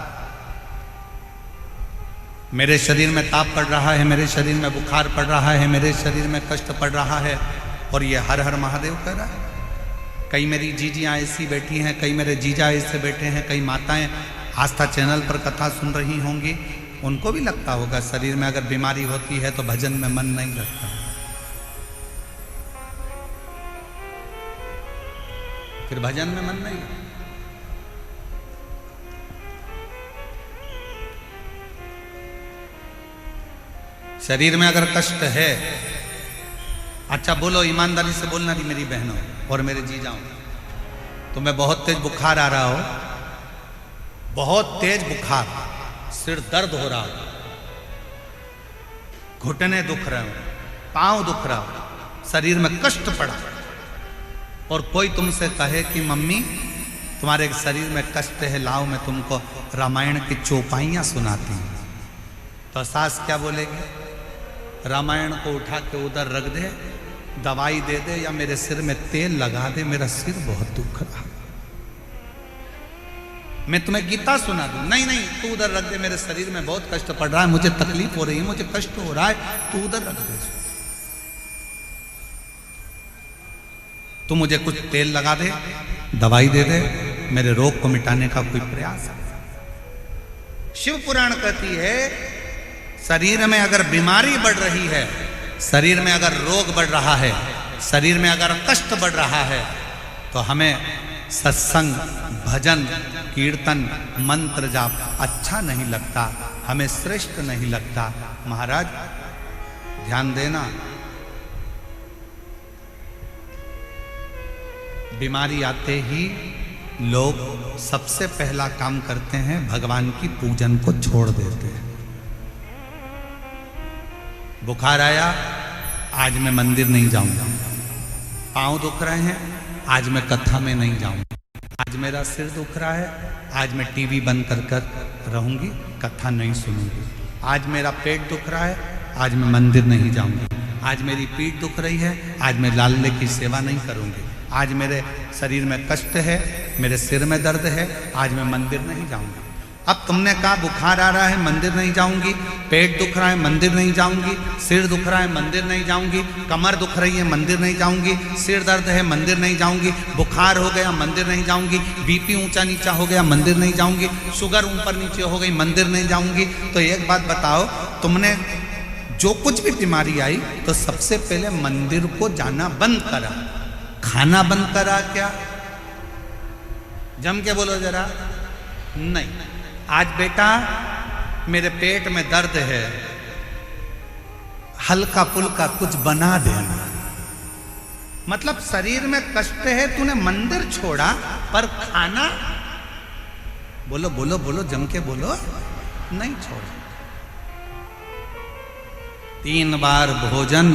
मेरे शरीर में ताप पड़ रहा है, मेरे शरीर में बुखार पड़ रहा है, मेरे शरीर में कष्ट पड़ रहा है, और ये हर हर महादेव कह रहा है। कई मेरी जीजियाँ ऐसी बैठी हैं, कई मेरे जीजा ऐसे बैठे हैं, कई माताएं आस्था चैनल पर कथा सुन रही होंगी, उनको भी लगता होगा शरीर में अगर बीमारी होती है तो भजन में मन नहीं लगता, फिर भजन में मन नहीं लगता। शरीर में अगर कष्ट है, अच्छा बोलो, ईमानदारी से बोलना नहीं मेरी बहनों और मेरे जीजाओं, तुम्हें बहुत तेज बुखार आ रहा हो, बहुत तेज बुखार, सिर दर्द हो रहा हो, घुटने दुख रहे हो, पांव दुख रहा हो, शरीर में कष्ट पड़ा, और कोई तुमसे कहे कि मम्मी तुम्हारे शरीर में कष्ट है, लाओ मैं तुमको रामायण की चौपाइयाँ सुनाती हूँ। तो सास क्या बोलेगी? रामायण को उठा के उधर रख दे, दवाई दे दे, या मेरे सिर में तेल लगा दे, मेरा सिर बहुत दुख रहा, मैं तुम्हें गीता सुना दूं। नहीं नहीं, तू उधर रख दे, मेरे शरीर में बहुत कष्ट पड़ रहा है, मुझे तकलीफ हो रही है, मुझे कष्ट हो रहा है, तू उधर रख दे, तू मुझे कुछ तेल लगा दे, दवाई दे दे, मेरे रोग को मिटाने का कोई प्रयास है। शिव पुराण कहती है शरीर में अगर बीमारी बढ़ रही है, शरीर में अगर रोग बढ़ रहा है, शरीर में अगर कष्ट बढ़ रहा है, तो हमें सत्संग, भजन, कीर्तन, मंत्र जाप अच्छा नहीं लगता, हमें श्रेष्ठ नहीं लगता। महाराज ध्यान देना, बीमारी आते ही लोग सबसे पहला काम करते हैं, भगवान की पूजन को छोड़ देते हैं। बुखार आया, आज मैं मंदिर नहीं जाऊंगा। पांव दुख रहे हैं, आज मैं कथा में नहीं जाऊंगा। आज मेरा सिर दुख रहा है, आज मैं टीवी बंद कर कर रहूंगी, कथा नहीं सुनूंगी। आज मेरा पेट दुख रहा है, आज मैं मंदिर नहीं जाऊंगी। आज मेरी पीठ दुख रही है, आज मैं लाले की सेवा नहीं करूंगी। आज मेरे शरीर में कष्ट है, मेरे सिर में दर्द है, आज मैं मंदिर नहीं जाऊंगी। अब तुमने कहा बुखार आ रहा है, मंदिर नहीं जाऊंगी, पेट दुख रहा है, मंदिर नहीं जाऊंगी, सिर दुख रहा है, मंदिर नहीं जाऊंगी, कमर दुख रही है, मंदिर नहीं जाऊंगी, सिर दर्द है, मंदिर नहीं जाऊंगी, बुखार हो गया, मंदिर नहीं जाऊंगी, बीपी ऊंचा नीचा हो गया, मंदिर नहीं जाऊंगी, शुगर ऊपर नीचे हो गई, मंदिर नहीं जाऊंगी। तो एक बात बताओ, तुमने जो कुछ भी बीमारी आई तो सबसे पहले मंदिर को जाना बंद करा, खाना बंद करा क्या? जम के बोलो जरा। नहीं, आज बेटा मेरे पेट में दर्द है, हल्का फुल्का कुछ बना देना। मतलब शरीर में कष्ट है, तूने मंदिर छोड़ा, पर खाना बोलो बोलो बोलो, जम के बोलो, नहीं छोड़ा। 3 बार भोजन,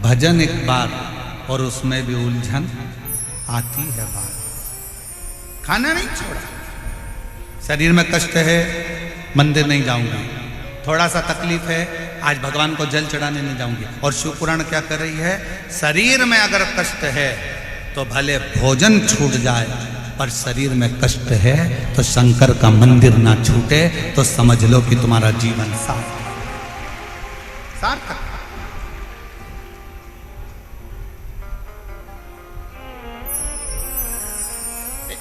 भजन 1 बार, और उसमें भी उलझन आती है बात। खाना नहीं छोड़ा, शरीर में कष्ट है, मंदिर नहीं जाऊंगी, थोड़ा सा तकलीफ है, आज भगवान को जल चढ़ाने नहीं जाऊंगी। और शिव पुराण क्या कर रही है? शरीर में अगर कष्ट है तो भले भोजन छूट जाए, पर शरीर में कष्ट है तो शंकर का मंदिर ना छूटे, तो समझ लो कि तुम्हारा जीवन सार्थक।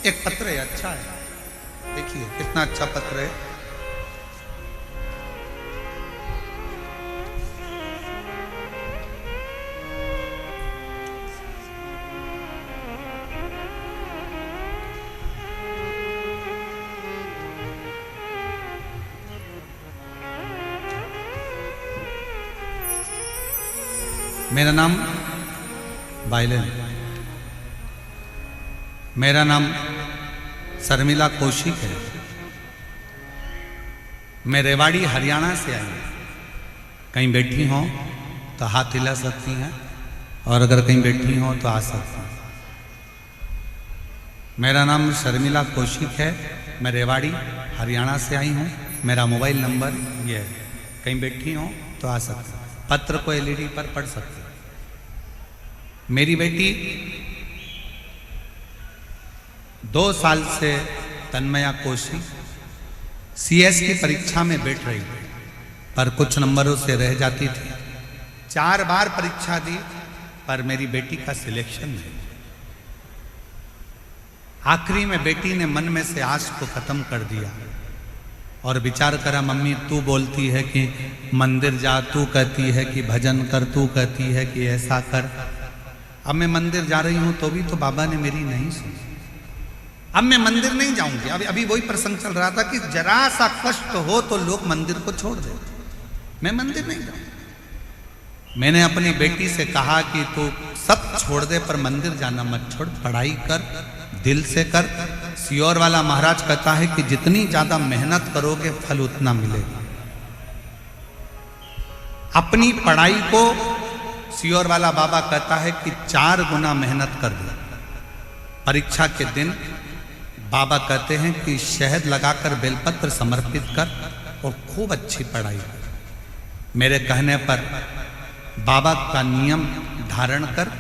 एक पत्र है, अच्छा है, देखिए कितना अच्छा पत्र है। मेरा नाम बाइलेन, मेरा नाम शर्मिला कौशिक है। मैं रेवाड़ी हरियाणा से आई हूँ। कहीं बैठी हो तो हाथ हिला सकती हैं, और अगर कहीं बैठी हो तो आ सकती हैं। मेरा नाम शर्मिला कौशिक है, मैं रेवाड़ी हरियाणा से आई हूँ। मेरा मोबाइल नंबर ये है, कहीं बैठी हो तो आ सकती हैं। पत्र को एलईडी पर पढ़ सकते हैं। मेरी बेटी 2 साल से तन्मया कौशिक सीएस की परीक्षा में बैठ रही थी, पर कुछ नंबरों से रह जाती थी। 4 बार परीक्षा दी, पर मेरी बेटी का सिलेक्शन नहीं। आखिरी में बेटी ने मन में से आश को खत्म कर दिया और विचार करा, मम्मी तू बोलती है कि मंदिर जा, तू कहती है कि भजन कर, तू कहती है कि ऐसा कर। अब मैं मंदिर जा रही हूं तो भी तो बाबा ने मेरी नहीं सुनी। अब मैं मंदिर नहीं जाऊंगी। अभी वही प्रसंग चल रहा था कि जरा सा कष्ट हो तो लोग मंदिर को छोड़ देते। मैं मंदिर नहीं जाऊंगी। मैंने अपनी बेटी से कहा कि तू सब छोड़ दे, पर मंदिर जाना मत छोड़, पढ़ाई कर, दिल से कर। सियोर वाला महाराज कहता है कि जितनी ज्यादा मेहनत करोगे फल उतना मिलेगा। अपनी पढ़ाई को सियोर वाला बाबा कहता है कि 4 गुना मेहनत कर दो। परीक्षा के दिन बाबा कहते हैं कि शहद लगाकर बेलपत्र समर्पित कर और खूब अच्छी पढ़ाई कर। मेरे कहने पर बाबा का नियम धारण कर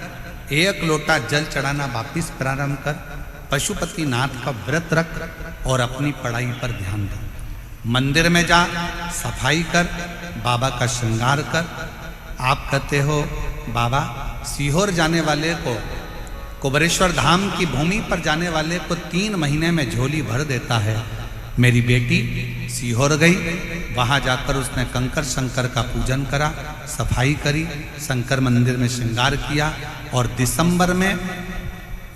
1 लोटा जल चढ़ाना वापिस प्रारंभ कर, पशुपतिनाथ का व्रत रख और अपनी पढ़ाई पर ध्यान दे। मंदिर में जा, सफाई कर, बाबा का श्रृंगार कर। आप कहते हो बाबा सीहोर जाने वाले को, कुबरेश्वर धाम की भूमि पर जाने वाले को 3 महीने में झोली भर देता है। मेरी बेटी सीहोर गई, वहाँ जाकर उसने कंकर शंकर का पूजन करा, सफाई करी, शंकर मंदिर में श्रृंगार किया और दिसंबर में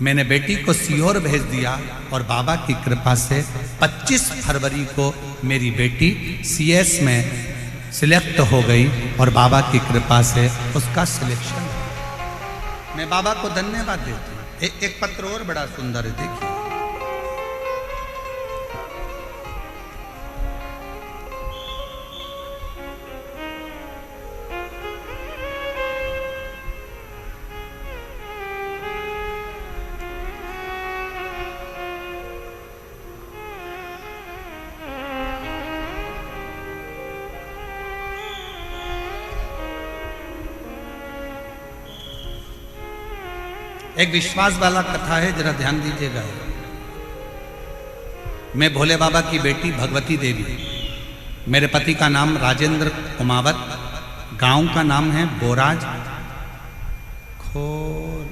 मैंने बेटी को सीहोर भेज दिया और बाबा की कृपा से 25 फरवरी को मेरी बेटी CS में सिलेक्ट हो गई और बाबा की कृपा से उसका सिलेक्शन। मैं बाबा को धन्यवाद देती हूँ। एक पत्र और बड़ा सुंदर है, देखिए। एक विश्वास वाला कथा है, जरा ध्यान दीजिएगा। मैं भोले बाबा की बेटी भगवती देवी, मेरे पति का नाम राजेंद्र कुमावत, गांव का नाम है बोराज खोर।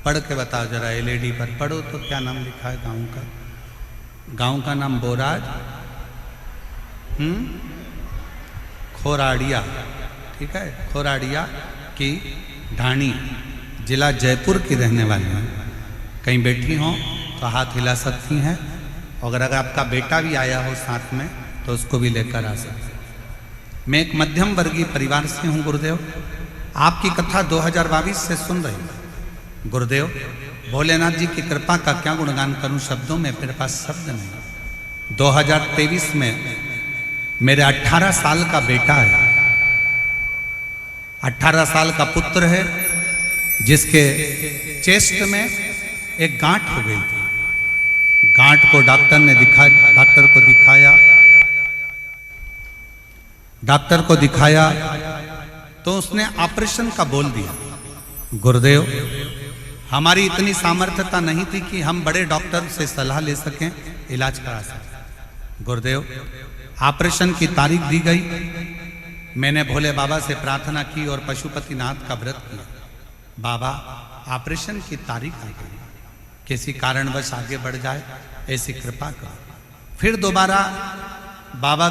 पढ़ के बताओ जरा, LED पर पढ़ो तो क्या नाम लिखा है गांव का? गांव का नाम बोराज खोराड़िया, ठीक है, खोराड़िया की ढाणी, जिला जयपुर की रहने वाली हैं। कहीं बैठी हों तो हाथ हिला सकती हैं, और अगर आपका बेटा भी आया हो साथ में तो उसको भी लेकर आ सकते। मैं एक मध्यम वर्गीय परिवार से हूँ गुरुदेव। आपकी कथा 2022 से सुन रही हूँ गुरुदेव। भोलेनाथ जी की कृपा का क्या गुणगान करूँ, शब्दों में मेरे पास शब्द नहीं। 2023 में मेरे 18 साल का बेटा है, 18 साल का पुत्र है, जिसके चेस्ट में एक गांठ हो गई थी। गांठ को डॉक्टर को दिखाया तो उसने ऑपरेशन का बोल दिया। गुरुदेव, हमारी इतनी सामर्थ्यता नहीं थी कि हम बड़े डॉक्टर से सलाह ले सकें, इलाज करा सकें। गुरुदेव, ऑपरेशन की तारीख दी गई। मैंने भोले बाबा से प्रार्थना की और पशुपतिनाथ का व्रत किया। बाबा, ऑपरेशन की तारीख आ गई, किसी कारणवश आगे बढ़ जाए ऐसी कृपा करो। फिर दोबारा बाबा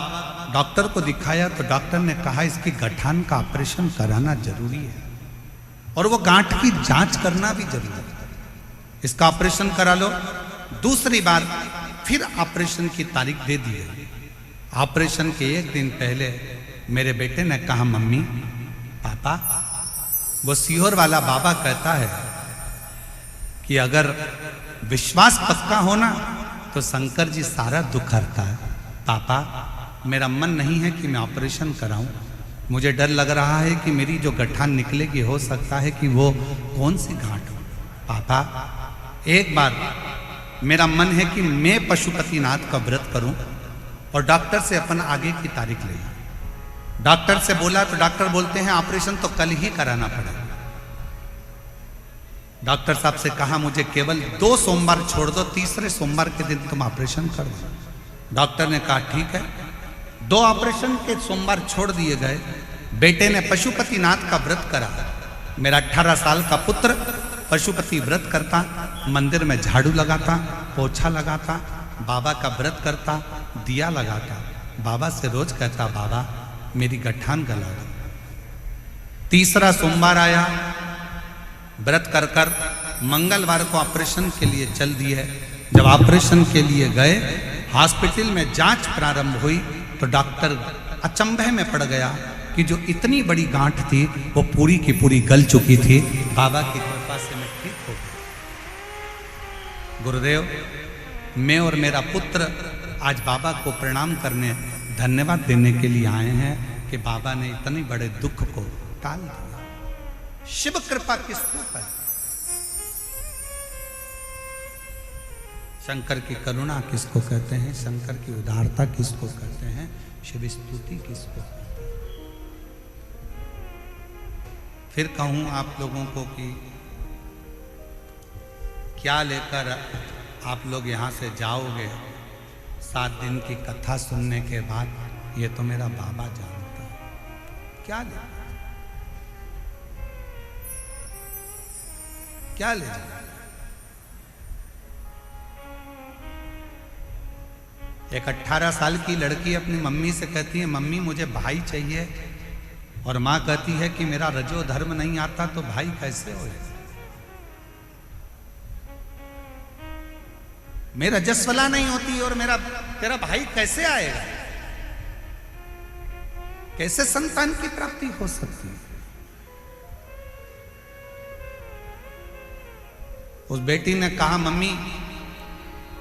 डॉक्टर को दिखाया तो डॉक्टर ने कहा इसकी गठान का ऑपरेशन कराना जरूरी है और वो गांठ की जांच करना भी जरूरी है, इसका ऑपरेशन करा लो। दूसरी बार फिर ऑपरेशन की तारीख दे दी गई। ऑपरेशन के 1 दिन पहले मेरे बेटे ने कहा, मम्मी पापा, वो सीहोर वाला बाबा कहता है कि अगर विश्वास पक्का होना तो शंकर जी सारा दुख हरता है। पापा, मेरा मन नहीं है कि मैं ऑपरेशन कराऊं, मुझे डर लग रहा है कि मेरी जो गठान निकलेगी हो सकता है कि वो कौन सी गांठ हो। पापा, एक बार मेरा मन है कि मैं पशुपतिनाथ का व्रत करूं और डॉक्टर से अपन आगे की तारीख ले। डॉक्टर से बोला तो डॉक्टर बोलते हैं ऑपरेशन तो कल ही कराना पड़ेगा। डॉक्टर साहब से कहा मुझे केवल 2 सोमवार छोड़ दो, तीसरे सोमवार के दिन तुम ऑपरेशन कर दो। डॉक्टर ने कहा ठीक है। 2 ऑपरेशन के सोमवार छोड़ दिए गए। बेटे ने पशुपतिनाथ का व्रत करा। मेरा 18 साल का पुत्र पशुपति व्रत करता, मंदिर में झाड़ू लगाता, पोछा लगाता, बाबा का व्रत करता, दिया लगाता, बाबा से रोज कहता बाबा मेरी गठान गला दो। तीसरा सोमवार आया, व्रत कर कर मंगलवार को ऑपरेशन के लिए चल दिए। जब ऑपरेशन के लिए गए, हॉस्पिटल में जांच प्रारंभ हुई तो डॉक्टर अचंभे में पड़ गया कि जो इतनी बड़ी गांठ थी वो पूरी की पूरी गल चुकी थी। बाबा की कृपा से मैं ठीक हो गया। गुरुदेव, मैं और मेरा पुत्र आज बाबा को प्रणाम करने, धन्यवाद देने के लिए आए हैं कि बाबा ने इतने बड़े दुख को टाल दिया। शिव कृपा किसको है? शंकर की करुणा किसको कहते हैं, शंकर की उदारता किसको कहते हैं, शिव स्तुति किसको कहते हैं। फिर कहूं आप लोगों को कि क्या लेकर आप लोग यहां से जाओगे 7 दिन की कथा सुनने के बाद, ये तो मेरा बाबा जानता है। क्या ले, क्या ले जाए? एक 18 साल की लड़की अपनी मम्मी से कहती है, मम्मी मुझे भाई चाहिए, और माँ कहती है कि मेरा रजो धर्म नहीं आता तो भाई कैसे हो, मेरा रजस्वला नहीं होती और तेरा भाई कैसे आएगा, कैसे संतान की प्राप्ति हो सकती है। उस बेटी ने कहा, मम्मी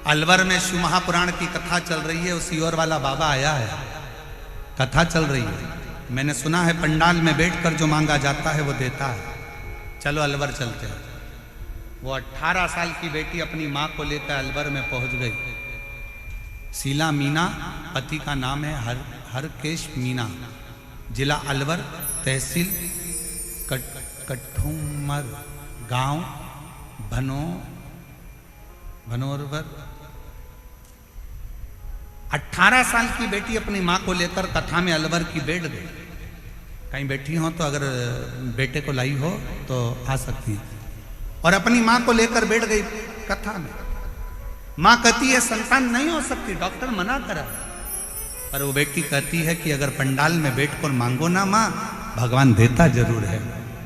अलवर में शिव महापुराण की कथा चल रही है, उसी और वाला बाबा आया है, कथा चल रही है, मैंने सुना है पंडाल में बैठकर जो मांगा जाता है वो देता है, चलो अलवर चलते हैं। वो 18 साल की बेटी अपनी माँ को लेकर अलवर में पहुंच गई। शीला मीना पति का नाम है, हरकेश मीना, जिला अलवर, तहसील कठुमर, गांव भनोरवर। 18 साल की बेटी अपनी माँ को लेकर कथा में अलवर की बैठ गई। कहीं बैठी हो तो अगर बेटे को लाई हो तो आ सकती है, और अपनी माँ को लेकर बैठ गई कथा में। माँ कहती है संतान नहीं हो सकती, डॉक्टर मना करा, पर वो बेटी कहती है कि अगर पंडाल में बैठकर मांगो ना माँ, भगवान देता जरूर है।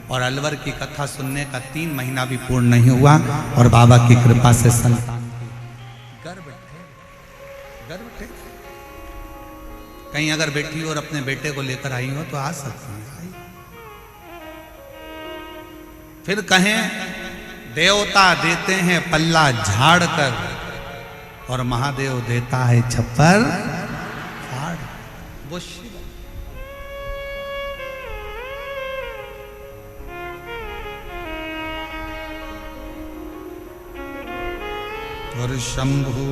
और अलवर की कथा सुनने का 3 महीना भी पूर्ण नहीं हुआ और बाबा की कृपा से संतान गर्भ थे। कहीं अगर बेटी और अपने बेटे को लेकर आई हो तो आ सकती है। फिर कहें देवता देते हैं पल्ला झाड़ कर, और महादेव देता है छप्पर फाड़। वो शिव और शंभु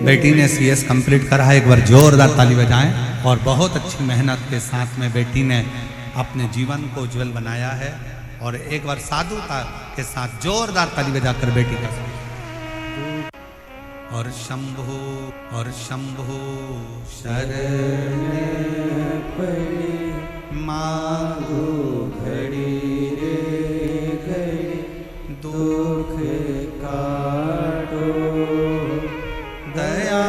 बेटी ने CS कंप्लीट करा है, एक बार जोरदार ताली बजाएं। और बहुत अच्छी मेहनत के साथ में बेटी ने अपने जीवन को उज्जवल बनाया है, और एक बार साधुता के साथ जोरदार ताली बजाकर बेटी का और शंभु शरण मांगो घड़ी रे घड़ी, दुख काटो दया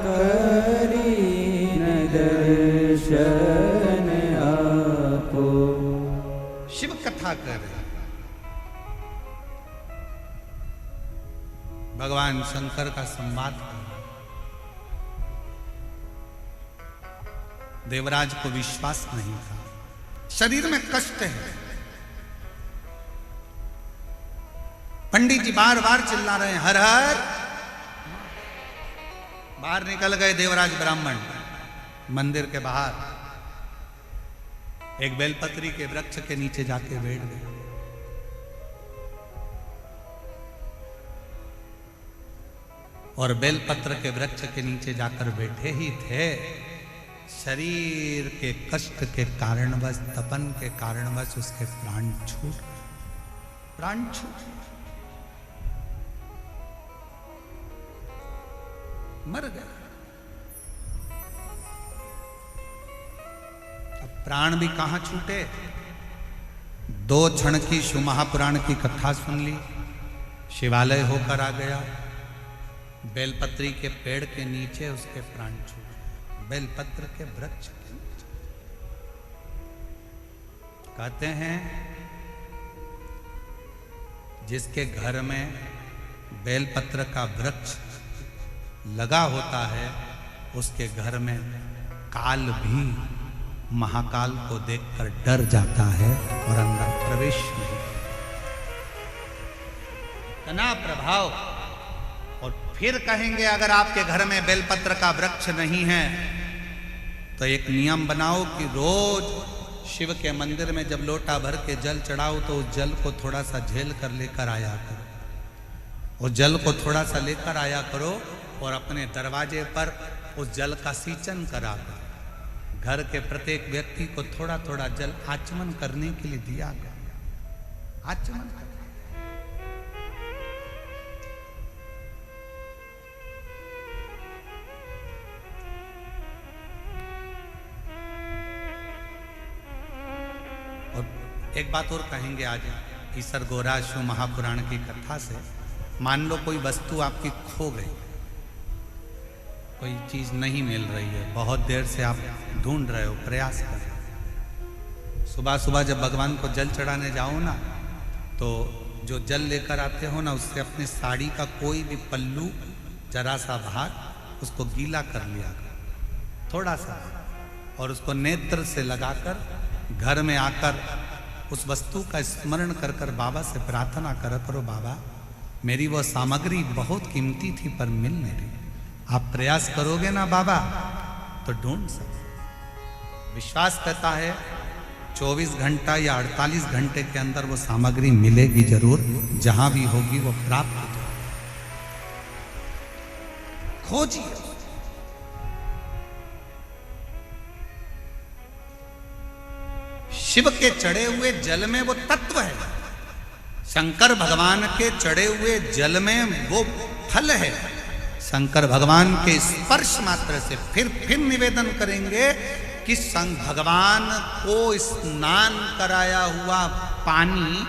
करी न दर्शन आपो। शिव कथा कर भगवान शंकर का संवाद कर। देवराज को विश्वास नहीं था, शरीर में कष्ट है। पंडित जी बार बार चिल्ला रहे हैं हर हर। बाहर निकल गए देवराज ब्राह्मण मंदिर के बाहर, एक बेलपत्री के वृक्ष के नीचे जाके बैठ गए। और बेलपत्र के वृक्ष के नीचे जाकर बैठे ही थे, शरीर के कष्ट के कारणवश, तपन के कारणवश उसके प्राण छूट मर गए। अब प्राण भी कहां छूटे, 2 क्षण की शिव महापुराण की कथा सुन ली, शिवालय होकर आ गया, बेलपत्री के पेड़ के नीचे उसके प्राण छूटे, बेलपत्र के वृक्ष के नीचे। कहते हैं जिसके घर में बेलपत्र का वृक्ष लगा होता है, उसके घर में काल भी महाकाल को देखकर डर जाता है और अंदर प्रवेश नहीं। इतना प्रभाव। और फिर कहेंगे अगर आपके घर में बेलपत्र का वृक्ष नहीं है तो एक नियम बनाओ कि रोज शिव के मंदिर में जब लोटा भर के जल चढ़ाओ तो उस जल को थोड़ा सा झेल कर लेकर आया करो। उस जल को थोड़ा सा लेकर आया करो और अपने दरवाजे पर उस जल का सींचन करा करो। घर के प्रत्येक व्यक्ति को थोड़ा थोड़ा जल आचमन करने के लिए दिया करो। आचमन करो। और एक बात और कहेंगे आज ईसर गोरा शिव महापुराण की कथा से। मान लो कोई वस्तु आपकी खो गई, कोई चीज नहीं मिल रही है, बहुत देर से आप ढूंढ रहे हो, प्रयास कर रहे हो। सुबह सुबह जब भगवान को जल चढ़ाने जाओ ना, तो जो जल लेकर आते हो ना, उससे अपनी साड़ी का कोई भी पल्लू जरा सा भाग उसको गीला कर लिया थोड़ा सा, और उसको नेत्र से लगाकर घर में आकर उस वस्तु का स्मरण कर कर बाबा से प्रार्थना कर करो, बाबा मेरी वो सामग्री बहुत कीमती थी पर मिल नहीं रही। आप प्रयास करोगे ना बाबा तो ढूंढ सकते। विश्वास करता है 24 घंटा या 48 घंटे के अंदर वो सामग्री मिलेगी जरूर, जहां भी होगी वो प्राप्त हो जाएगी। खोजिए। शिव के चढ़े हुए जल में वो तत्व है, शंकर भगवान के चढ़े हुए जल में वो फल है। शंकर भगवान के स्पर्श मात्र से फिर निवेदन करेंगे कि भगवान को स्नान कराया हुआ पानी,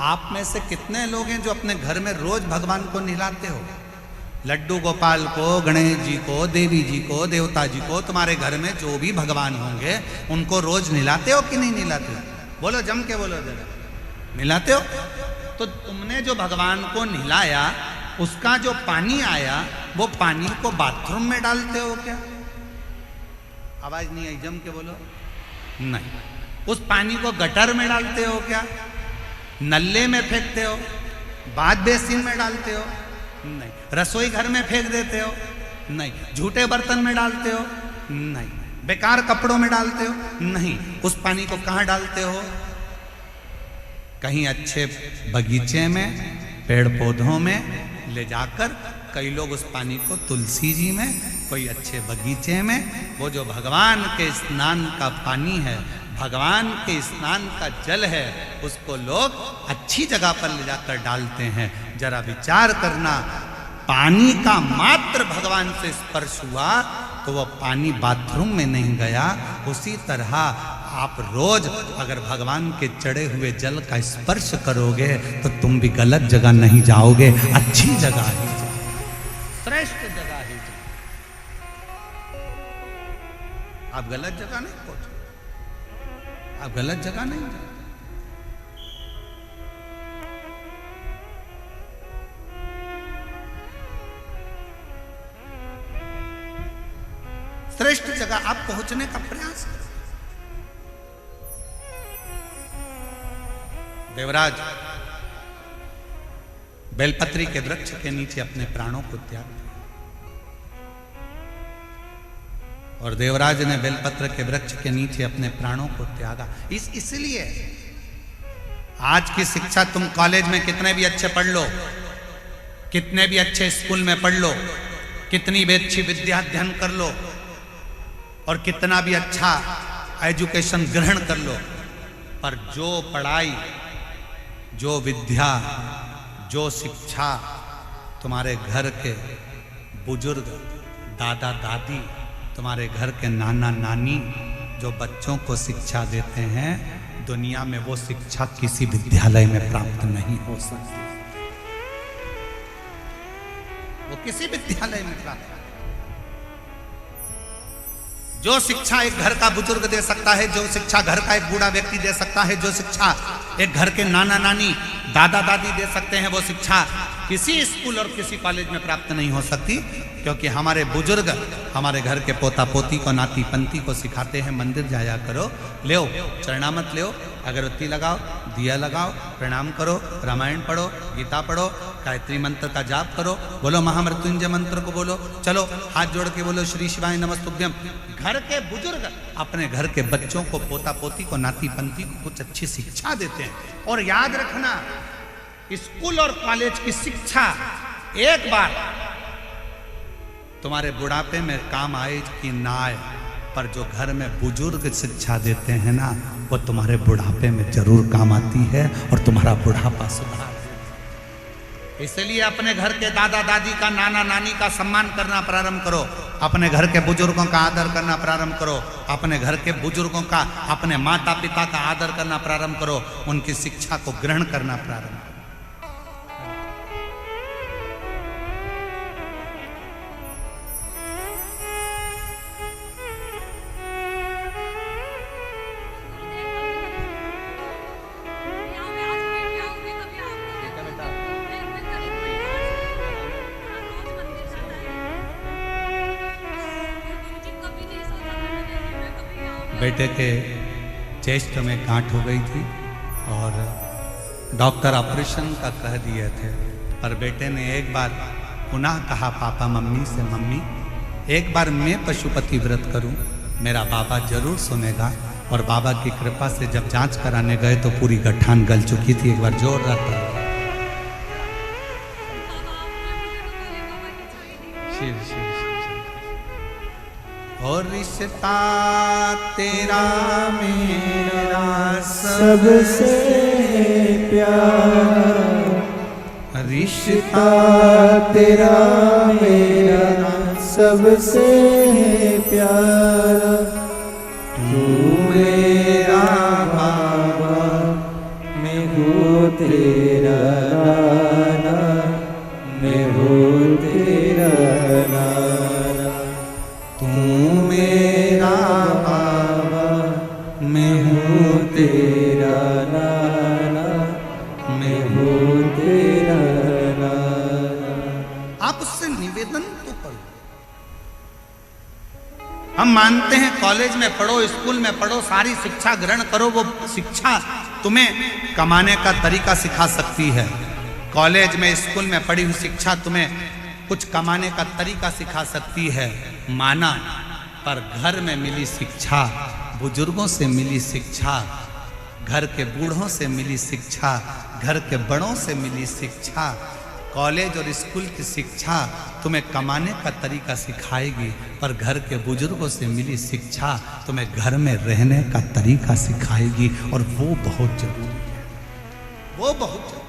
आप में से कितने लोग हैं जो अपने घर में रोज भगवान को नहलाते हो? लड्डू गोपाल को, गणेश जी को, देवी जी को, देवता जी को, तुम्हारे घर में जो भी भगवान होंगे उनको रोज नहलाते हो कि नहीं नहलाते हो? बोलो, जम के बोलो जरा, नहलाते हो? तो तुमने जो भगवान को नहलाया उसका जो पानी आया वो पानी को बाथरूम में डालते हो क्या? आवाज नहीं आई, जम के बोलो। नहीं। उस पानी को गटर में डालते हो क्या? नल्ले में फेंकते हो? बाथ बेसिन में डालते हो? नहीं। रसोई घर में फेंक देते हो? नहीं। झूठे बर्तन में डालते हो? नहीं। बेकार कपड़ों में डालते हो? नहीं। उस पानी को कहाँ डालते हो? कहीं अच्छे बगीचे में, पेड़ पौधों में ले जाकर, कई लोग उस पानी को तुलसी जी में, कोई अच्छे बगीचे में, वो जो भगवान के स्नान का पानी है, भगवान के स्नान का जल है, उसको लोग अच्छी जगह पर ले जाकर डालते हैं। जरा विचार करना, पानी का मात्र भगवान से स्पर्श हुआ तो वह पानी बाथरूम में नहीं गया। उसी तरह आप रोज अगर भगवान के चढ़े हुए जल का स्पर्श करोगे तो तुम भी गलत जगह नहीं जाओगे, अच्छी जगह ही जाओ, श्रेष्ठ जगह ही जाओ। आप गलत जगह नहीं पहुंचो, आप गलत जगह नहीं जाओ। श्रेष्ठ जगह आप पहुंचने का प्रयास करो। देवराज बेलपत्री के वृक्ष के नीचे अपने प्राणों को त्याग दिया, और देवराज ने बेलपत्र के वृक्ष के नीचे अपने प्राणों को त्यागा। इसलिए आज की शिक्षा, तुम कॉलेज में कितने भी अच्छे पढ़ लो, कितने भी अच्छे स्कूल में पढ़ लो, कितनी भी अच्छी विद्या अध्ययन कर लो, और कितना भी अच्छा एजुकेशन ग्रहण कर लो, पर जो पढ़ाई, जो विद्या, जो शिक्षा तुम्हारे घर के बुजुर्ग, दादा दादी, तुम्हारे घर के नाना नानी जो बच्चों को शिक्षा देते हैं, दुनिया में वो शिक्षा किसी विद्यालय में प्राप्त नहीं हो सकती। वो किसी विद्यालय में प्राप्त नहीं। जो शिक्षा एक घर का बुजुर्ग दे सकता है, जो शिक्षा घर का एक बूढ़ा व्यक्ति दे सकता है, जो शिक्षा एक घर के नाना नानी, दादा दादी दे सकते हैं, वो शिक्षा किसी स्कूल और किसी कॉलेज में प्राप्त नहीं हो सकती। क्योंकि हमारे बुजुर्ग हमारे घर के पोता पोती को, नाती पंती को सिखाते हैं, मंदिर जाया करो, ले चरणामत ले, अगरबत्ती लगाओ, दिया लगाओ, प्रणाम करो, रामायण पढ़ो, गीता पढ़ो, गायत्री मंत्र का जाप करो, बोलो महामृत्युंजय मंत्र को बोलो, चलो हाथ जोड़ के बोलो श्री शिवाय नमस्तुभ्यम। घर के बुजुर्ग अपने घर के बच्चों को, पोता पोती को, नाती पंती को कुछ अच्छी शिक्षा देते हैं। और याद रखना, स्कूल और कॉलेज की शिक्षा एक बार तुम्हारे बुढ़ापे में काम आए कि ना आए, पर जो घर में बुजुर्ग शिक्षा देते हैं ना, वो तुम्हारे बुढ़ापे में जरूर काम आती है और तुम्हारा बुढ़ापा सुधार। इसलिए अपने घर के दादा दादी का, नाना नानी का सम्मान करना प्रारंभ करो, अपने घर के बुजुर्गों का आदर करना प्रारंभ करो, अपने घर के बुजुर्गों का, अपने माता पिता का आदर करना प्रारंभ करो, उनकी शिक्षा को ग्रहण करना प्रारंभ करो। बेटे के चेस्ट में गांठ हो गई थी और डॉक्टर ऑपरेशन का कह दिए थे, पर बेटे ने एक बार पुनः कहा पापा मम्मी से, मम्मी एक बार मैं पशुपति व्रत करूं, मेरा बाबा जरूर सुनेगा। और बाबा की कृपा से जब जांच कराने गए तो पूरी गठान गल चुकी थी। एक बार जोर रहा शिव शिव। और रिश्ता तेरा मेरा सबसे प्यारा, रिश्ता तेरा मेरा सबसे प्यारा, तू मेरा बाबा, मैं हूँ तेरा नाना, मैं हूँ तेरा नाना, तू मेरा बाबा, मैं हूँ तेरा नाना, मैं हूँ तेरा नाना। आप उससे निवेदन तो करो। हम मानते हैं कॉलेज में पढ़ो, स्कूल में पढ़ो, सारी शिक्षा ग्रहण करो, वो शिक्षा तुम्हें कमाने का तरीका सिखा सकती है। कॉलेज में, स्कूल में पढ़ी हुई शिक्षा तुम्हें कुछ कमाने का तरीका सिखा सकती है, माना। पर घर में मिली शिक्षा, बुजुर्गों से मिली शिक्षा, घर के बूढ़ों से मिली शिक्षा, घर के बड़ों से मिली शिक्षा, कॉलेज और स्कूल की शिक्षा तुम्हें कमाने का तरीका सिखाएगी, पर घर के बुजुर्गों से मिली शिक्षा तुम्हें घर में रहने का तरीका सिखाएगी। और वो बहुत जरूरी है, वो बहुत जरूरी।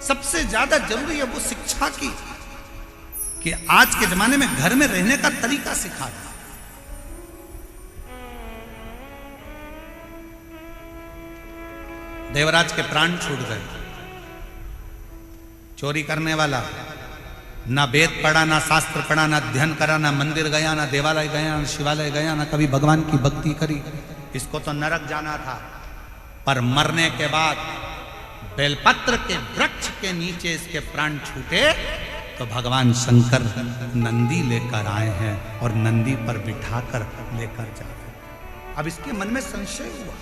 सबसे ज्यादा जरूरी है वो शिक्षा की, कि आज के जमाने में घर में रहने का तरीका सिखा। देवराज के प्राण छूट गए। चोरी करने वाला ना वेद पढ़ा, ना शास्त्र पढ़ा, ना अध्ययन करा, ना मंदिर गया, ना देवालय गया, ना शिवालय गया, ना कभी भगवान की भक्ति करी, इसको तो नरक जाना था। पर मरने के बाद बेलपत्र के वृक्ष के नीचे इसके प्राण छूटे तो भगवान शंकर नंदी लेकर आए हैं और नंदी पर बिठाकर लेकर जा रहे। अब इसके मन में संशय हुआ,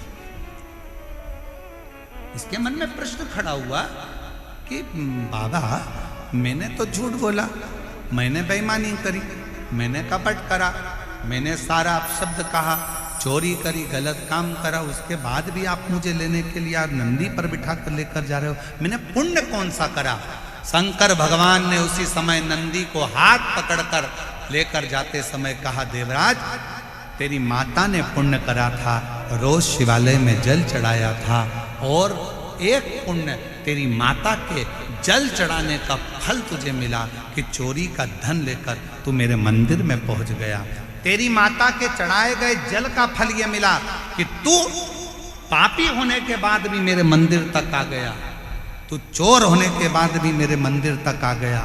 इसके मन में प्रश्न खड़ा हुआ कि बाबा मैंने तो झूठ बोला, मैंने बेईमानी करी, मैंने कपट करा, मैंने सारा अपशब्द कहा, चोरी करी, गलत काम करा, उसके बाद भी आप मुझे लेने के लिए आप नंदी पर बिठा कर लेकर जा रहे हो, मैंने पुण्य कौन सा करा। शंकर भगवान ने उसी समय नंदी को हाथ पकड़कर लेकर जाते समय कहा, देवराज तेरी माता ने पुण्य करा था, रोज शिवालय में जल चढ़ाया था, और एक पुण्य तेरी माता के जल चढ़ाने का फल तुझे मिला कि चोरी का धन लेकर तू मेरे मंदिर में पहुंच गया। तेरी माता के चढ़ाए गए जल का फल यह मिला कि तू पापी होने के बाद भी मेरे मंदिर तक आ गया, तू चोर होने के बाद भी मेरे मंदिर तक आ गया,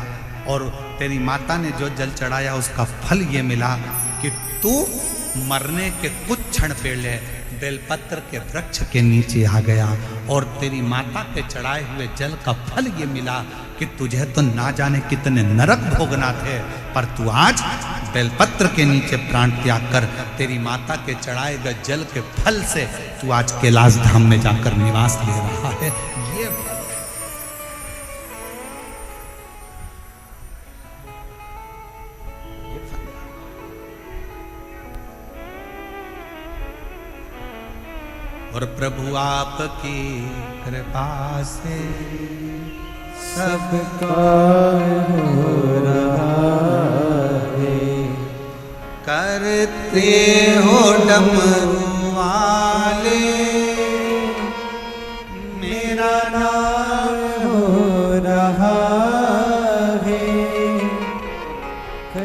और तेरी माता ने जो जल चढ़ाया उसका फल ये मिला कि तू मरने के कुछ क्षण पहले बेलपत्र के वृक्ष के नीचे आ गया और तेरी माता के चढ़ाए हुए जल का फल ये मिला कि तुझे तो ना जाने कितने नरक भोगना थे, पर तू आज बेलपत्र के नीचे प्राण त्याग कर तेरी माता के चढ़ाए गए जल के फल से तू आज कैलाश धाम में जाकर निवास ले रहा है। ये और प्रभु आपकी कृपा से सबका हो रहा है। करते हो डमरू वाले मेरा नाम हो रहा है।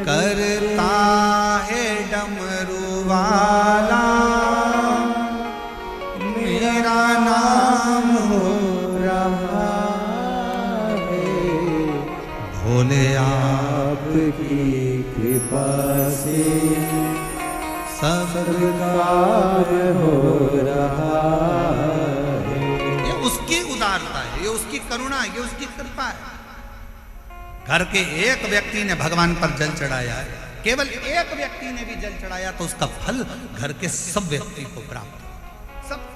करता है डमरू वाला मेरा नाम हो रहा है। भोले आपकी कृपा से सब सरकार हो रहा है। ये उसकी उदारता है, ये उसकी करुणा है, ये उसकी कृपा है। घर के एक व्यक्ति ने भगवान पर जल चढ़ाया है, केवल एक व्यक्ति ने भी जल चढ़ाया तो उसका फल घर के सब व्यक्ति को प्राप्त हो। सब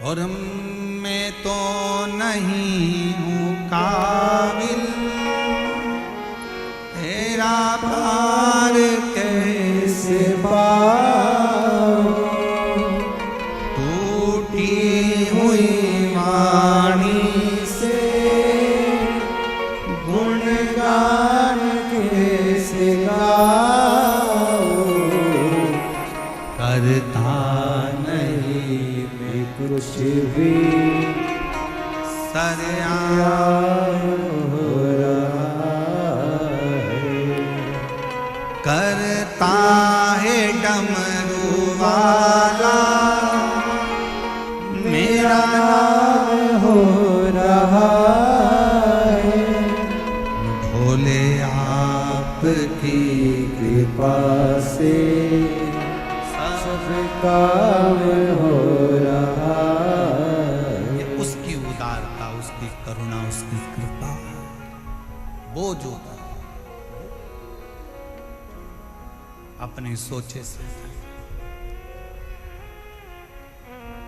और मैं तो नहीं हूँ काबिल तेरा पार कैसे पाऊं, टूटी हुई वाणी से गुणगान कैसे गाऊं। करता नहीं मैं कुछ भी सरयाम हो रहा है। करता है डमरू वाला मेरा नाम हो रहा है। भोले आपकी कृपा से सब काम हो रहा है। ये उसकी उदारता, उसकी करुणा, उसकी कृपा, वो जो अपने सोचे से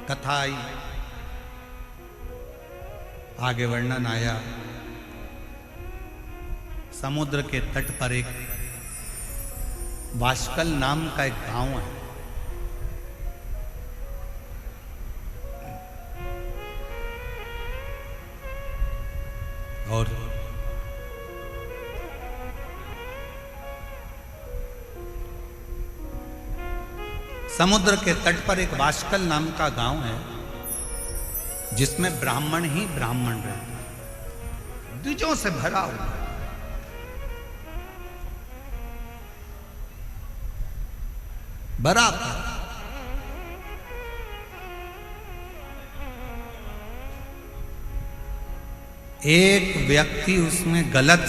कथा आई, आगे वर्णन आया। समुद्र के तट पर एक वाशकल नाम का एक गांव है। और समुद्र के तट पर एक वाशकल नाम का गांव है जिसमें ब्राह्मण ही ब्राह्मण रहते हैं, द्विजों से भरा हुआ है। बराबर एक व्यक्ति उसमें गलत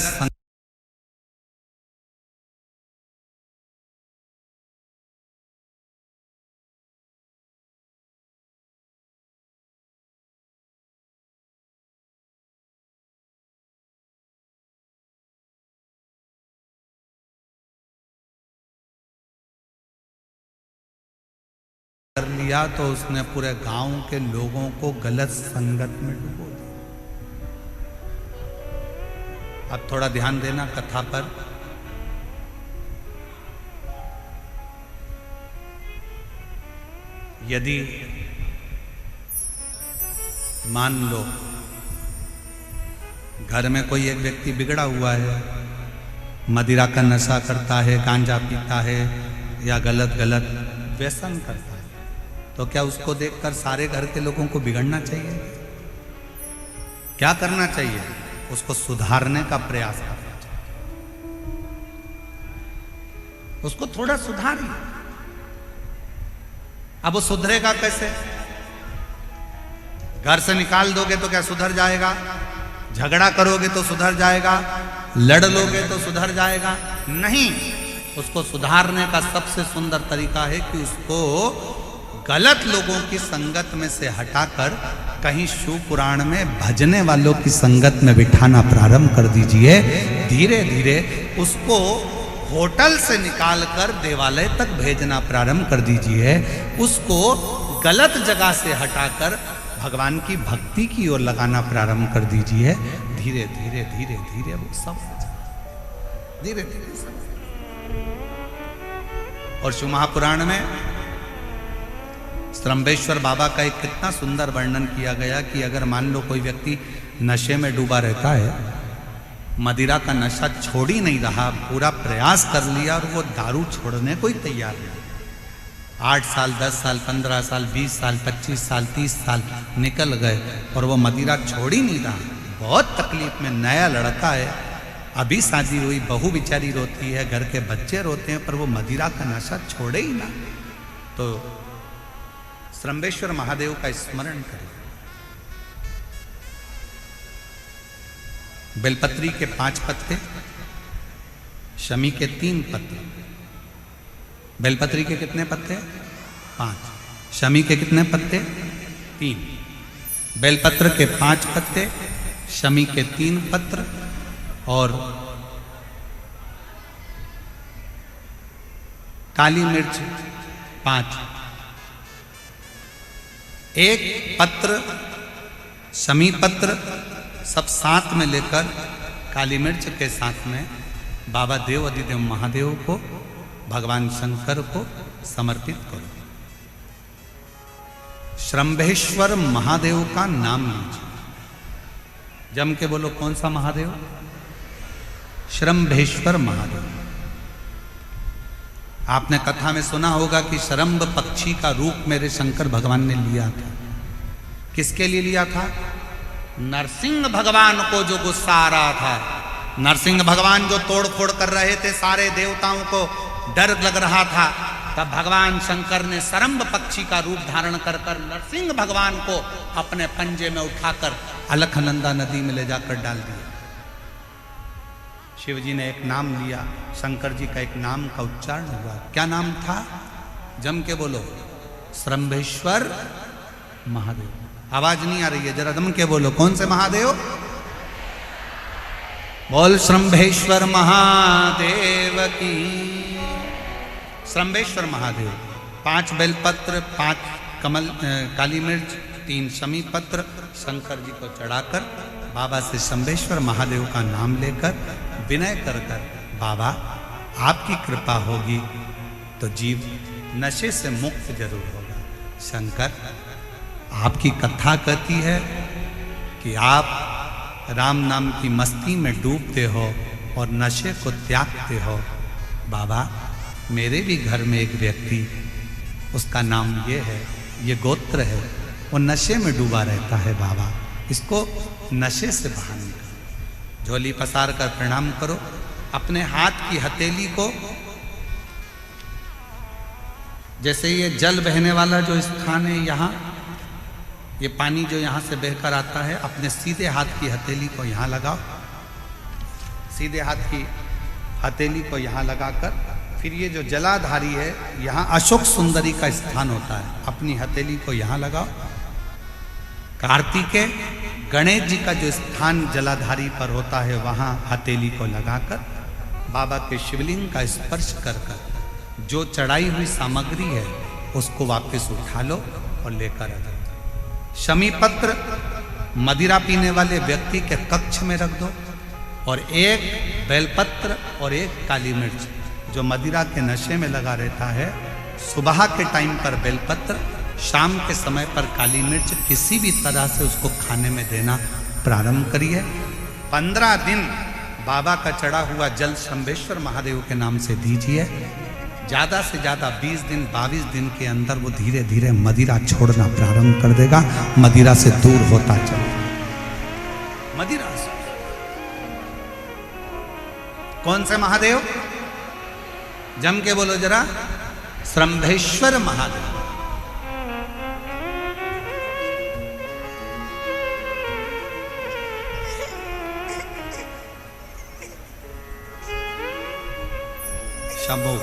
कर लिया तो उसने पूरे गांव के लोगों को गलत संगत में डुबो दिया। अब थोड़ा ध्यान देना कथा पर। यदि मान लो घर में कोई एक व्यक्ति बिगड़ा हुआ है, मदिरा का नशा करता है, गांजा पीता है या गलत गलत व्यसन करता है, तो क्या उसको देखकर सारे घर के लोगों को बिगड़ना चाहिए? क्या करना चाहिए? उसको सुधारने का प्रयास करना चाहिए, उसको थोड़ा सुधारिए। अब वो सुधरेगा कैसे? घर से निकाल दोगे तो क्या सुधर जाएगा? झगड़ा करोगे तो सुधर जाएगा? लड़ लोगे तो सुधर जाएगा? नहीं। उसको सुधारने का सबसे सुंदर तरीका है कि उसको गलत लोगों की संगत में से हटाकर कहीं शिव पुराण में भजने वालों की संगत में बिठाना प्रारंभ कर दीजिए। धीरे धीरे उसको होटल से निकालकर देवालय तक भेजना प्रारंभ कर दीजिए। उसको गलत जगह से हटाकर भगवान की भक्ति की ओर लगाना प्रारंभ कर दीजिए। धीरे धीरे धीरे धीरे वो सब धीरे धीरे सब। और शिव महापुराण में श्रम्भेश्वर बाबा का एक कितना सुंदर वर्णन किया गया कि अगर मान लो कोई व्यक्ति नशे में डूबा रहता है, मदिरा का नशा छोड़ ही नहीं रहा, पूरा प्रयास कर लिया और वो दारू छोड़ने को ही तैयार नहीं, 8 साल 10 साल 15 साल 20 साल 25 साल 30 साल निकल गए और वो मदिरा छोड़ ही नहीं रहा, बहुत तकलीफ में। नया लड़का है, अभी शादी हुई, बहू बेचारी रोती है, घर के बच्चे रोते हैं, पर वो मदिरा का नशा छोड़े ही ना। तो श्रम्भेश्वर महादेव का स्मरण करें। बेलपत्री के 5 पत्ते, शमी के 3 पत्ते। बेलपत्री के कितने पत्ते? 5। शमी के कितने पत्ते? 3। बेलपत्र के 5 पत्ते, शमी के 3 पत्र और काली मिर्च 5। एक पत्र, शमी पत्र सब साथ में लेकर काली मिर्च के साथ में बाबा देव अधिदेव महादेव को, भगवान शंकर को समर्पित करो। श्रम्भेश्वर महादेव का नाम लीजिए। जम के बोलो, कौन सा महादेव? श्रम्भेश्वर महादेव। आपने कथा में सुना होगा कि शरम्भ पक्षी का रूप मेरे शंकर भगवान ने लिया था। किसके लिए लिया था? नरसिंह भगवान को जो गुस्सा आ रहा था, नरसिंह भगवान जो तोड़ फोड़ कर रहे थे, सारे देवताओं को डर लग रहा था, तब भगवान शंकर ने शरम्भ पक्षी का रूप धारण कर नरसिंह भगवान को अपने पंजे में उठाकर अलखनंदा नदी में ले जाकर डाल दिया। शिव जी ने एक नाम लिया, शंकर जी का एक नाम का उच्चारण हुआ। क्या नाम था? जम के बोलो, श्रम्भेश्वर महादेव। आवाज नहीं आ रही है, जरा दम के बोलो, कौन से महादेव? बोल श्रम्भेश्वर महादेव की। श्रम्भेश्वर महादेव। 5 बेलपत्र, 5 कमल काली मिर्च, 3 शमी पत्र शंकर जी को चढ़ाकर बाबा से श्रम्भेश्वर महादेव का नाम लेकर विनय कर बाबा आपकी कृपा होगी तो जीव नशे से मुक्त जरूर होगा। शंकर, आपकी कथा कहती है कि आप राम नाम की मस्ती में डूबते हो और नशे को त्यागते हो। बाबा, मेरे भी घर में एक व्यक्ति, उसका नाम ये है, ये गोत्र है, वो नशे में डूबा रहता है। बाबा, इसको नशे से बाहर निकालो। झोली पसार कर प्रणाम करो। अपने हाथ की हथेली को, जैसे ये जल बहने वाला जो स्थान है, यहाँ ये पानी जो यहाँ से बहकर आता है, अपने सीधे हाथ की हथेली को यहाँ लगाओ। सीधे हाथ की हथेली को यहाँ लगाकर फिर ये जो जलाधारी है, यहाँ अशोक सुंदरी का स्थान होता है, अपनी हथेली को यहाँ लगाओ। कार्तिकेय गणेश जी का जो स्थान जलाधारी पर होता है, वहाँ हथेली को लगाकर बाबा के शिवलिंग का स्पर्श कर कर जो चढ़ाई हुई सामग्री है उसको वापस उठा लो और लेकर आ जाओ। शमी पत्र मदिरा पीने वाले व्यक्ति के कक्ष में रख दो और एक बेलपत्र और एक काली मिर्च, जो मदिरा के नशे में लगा रहता है, सुबह के टाइम पर बेलपत्र, शाम के समय पर काली मिर्च, किसी भी तरह से उसको खाने में देना प्रारंभ करिए। 15 दिन बाबा का चढ़ा हुआ जल शंभेश्वर महादेव के नाम से दीजिए। ज़्यादा से ज़्यादा 20 दिन 22 दिन के अंदर वो धीरे धीरे मदिरा छोड़ना प्रारंभ कर देगा, मदिरा से दूर होता चलेगा। मदिरा से कौन से महादेव? जम के बोलो जरा, श्रंभेश्वर महादेव। शंभू।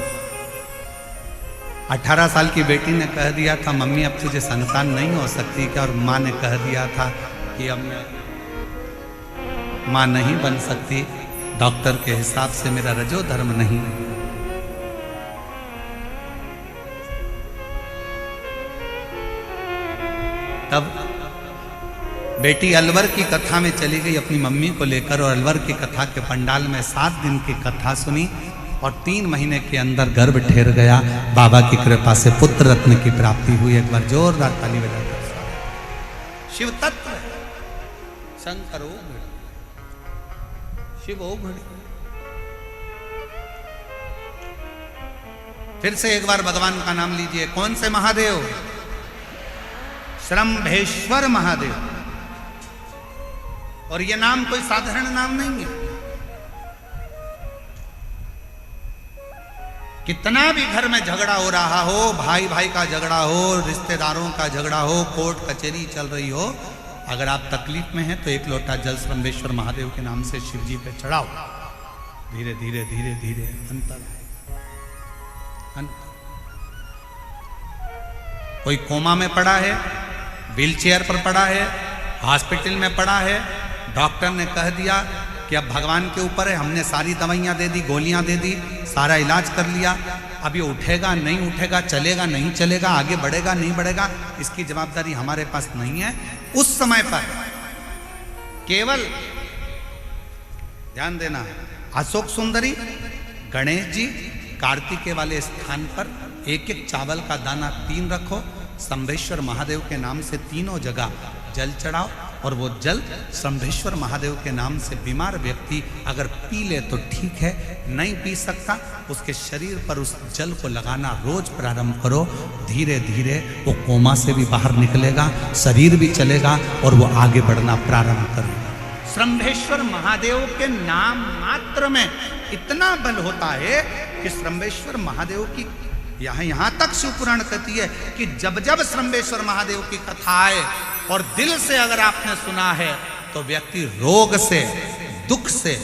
18 साल की बेटी ने कह दिया था मम्मी अब तुझे संतान नहीं हो सकती क्या, और माँ ने कह दिया था कि अब मैं माँ नहीं बन सकती, डॉक्टर के हिसाब से मेरा रजो धर्म नहीं है। तब बेटी अलवर की कथा में चली गई अपनी मम्मी को लेकर, और अलवर की कथा के पंडाल में 7 दिन की कथा सुनी, और 3 महीने के अंदर गर्भ ठहर गया। बाबा की कृपा से पुत्र रत्न की प्राप्ति हुई। एक बार जोरदार ताली बजाकर शिव तत्व शंकर ओघड़, शिव ओघड़। फिर से एक बार भगवान का नाम लीजिए। कौन से महादेव? श्रंभेश्वर महादेव। और ये नाम कोई साधारण नाम नहीं है। कितना भी घर में झगड़ा हो रहा हो, भाई भाई का झगड़ा हो, रिश्तेदारों का झगड़ा हो, कोर्ट कचहरी चल रही हो, अगर आप तकलीफ में हैं तो एक लोटा जल श्रंभेश्वर महादेव के नाम से शिव जी पे चढ़ाओ। धीरे धीरे धीरे धीरे अंतर है। कोई कोमा में पड़ा है, व्हीलचेयर पर पड़ा है, हॉस्पिटल में पड़ा है, डॉक्टर ने कह दिया कि अब भगवान के ऊपर है, हमने सारी दवाइयाँ दे दी, गोलियाँ दे दी, सारा इलाज कर लिया, अब ये उठेगा नहीं उठेगा, चलेगा नहीं चलेगा, आगे बढ़ेगा नहीं बढ़ेगा, इसकी जवाबदारी हमारे पास नहीं है। उस समय पर केवल ध्यान देना, अशोक सुंदरी, गणेश जी, कार्तिकेय वाले स्थान पर एक एक चावल का दाना 3 रखो, श्रंभेश्वर महादेव के नाम से तीनों जगह जल चढ़ाओ, और वो जल श्रंभेश्वर महादेव के नाम से बीमार व्यक्ति अगर पी ले तो ठीक है, नहीं पी सकता उसके शरीर पर उस जल को लगाना रोज प्रारंभ करो। धीरे धीरे वो कोमा से भी बाहर निकलेगा, शरीर भी चलेगा और वो आगे बढ़ना प्रारंभ करेगा। श्रंभेश्वर महादेव के नाम मात्र में इतना बल होता है कि श्रंभेश्वर महादेव की यहाँ तक शिवपुराण कहती है कि जब जब श्रंभेश्वर महादेव की कथा आए और दिल से अगर आपने सुना है तो व्यक्ति रोग से, दुख से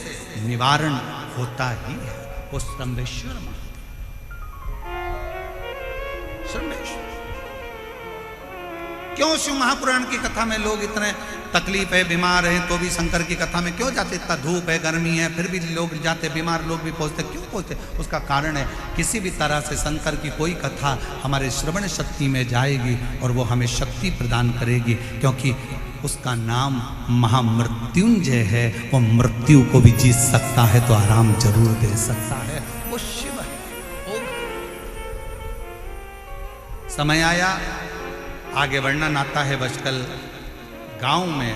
निवारण होता ही है। वो श्रंभेश्वर महादेव, श्रंभेश्वर। क्यों शिव महापुराण की कथा में लोग इतने तकलीफ है, बीमार है, तो भी शंकर की कथा में क्यों जाते? इतना धूप है, गर्मी है, फिर भी लोग जाते, बीमार लोग भी पहुंचते, क्यों पहुंचते? उसका कारण है किसी भी तरह से शंकर की कोई कथा हमारे श्रवण शक्ति में जाएगी और वो हमें शक्ति प्रदान करेगी, क्योंकि उसका नाम महामृत्युंजय है। वो मृत्यु को भी जीत सकता है तो आराम जरूर दे सकता है। वो शिव है। समय आया, आगे वर्णन आता है। बशकल गांव में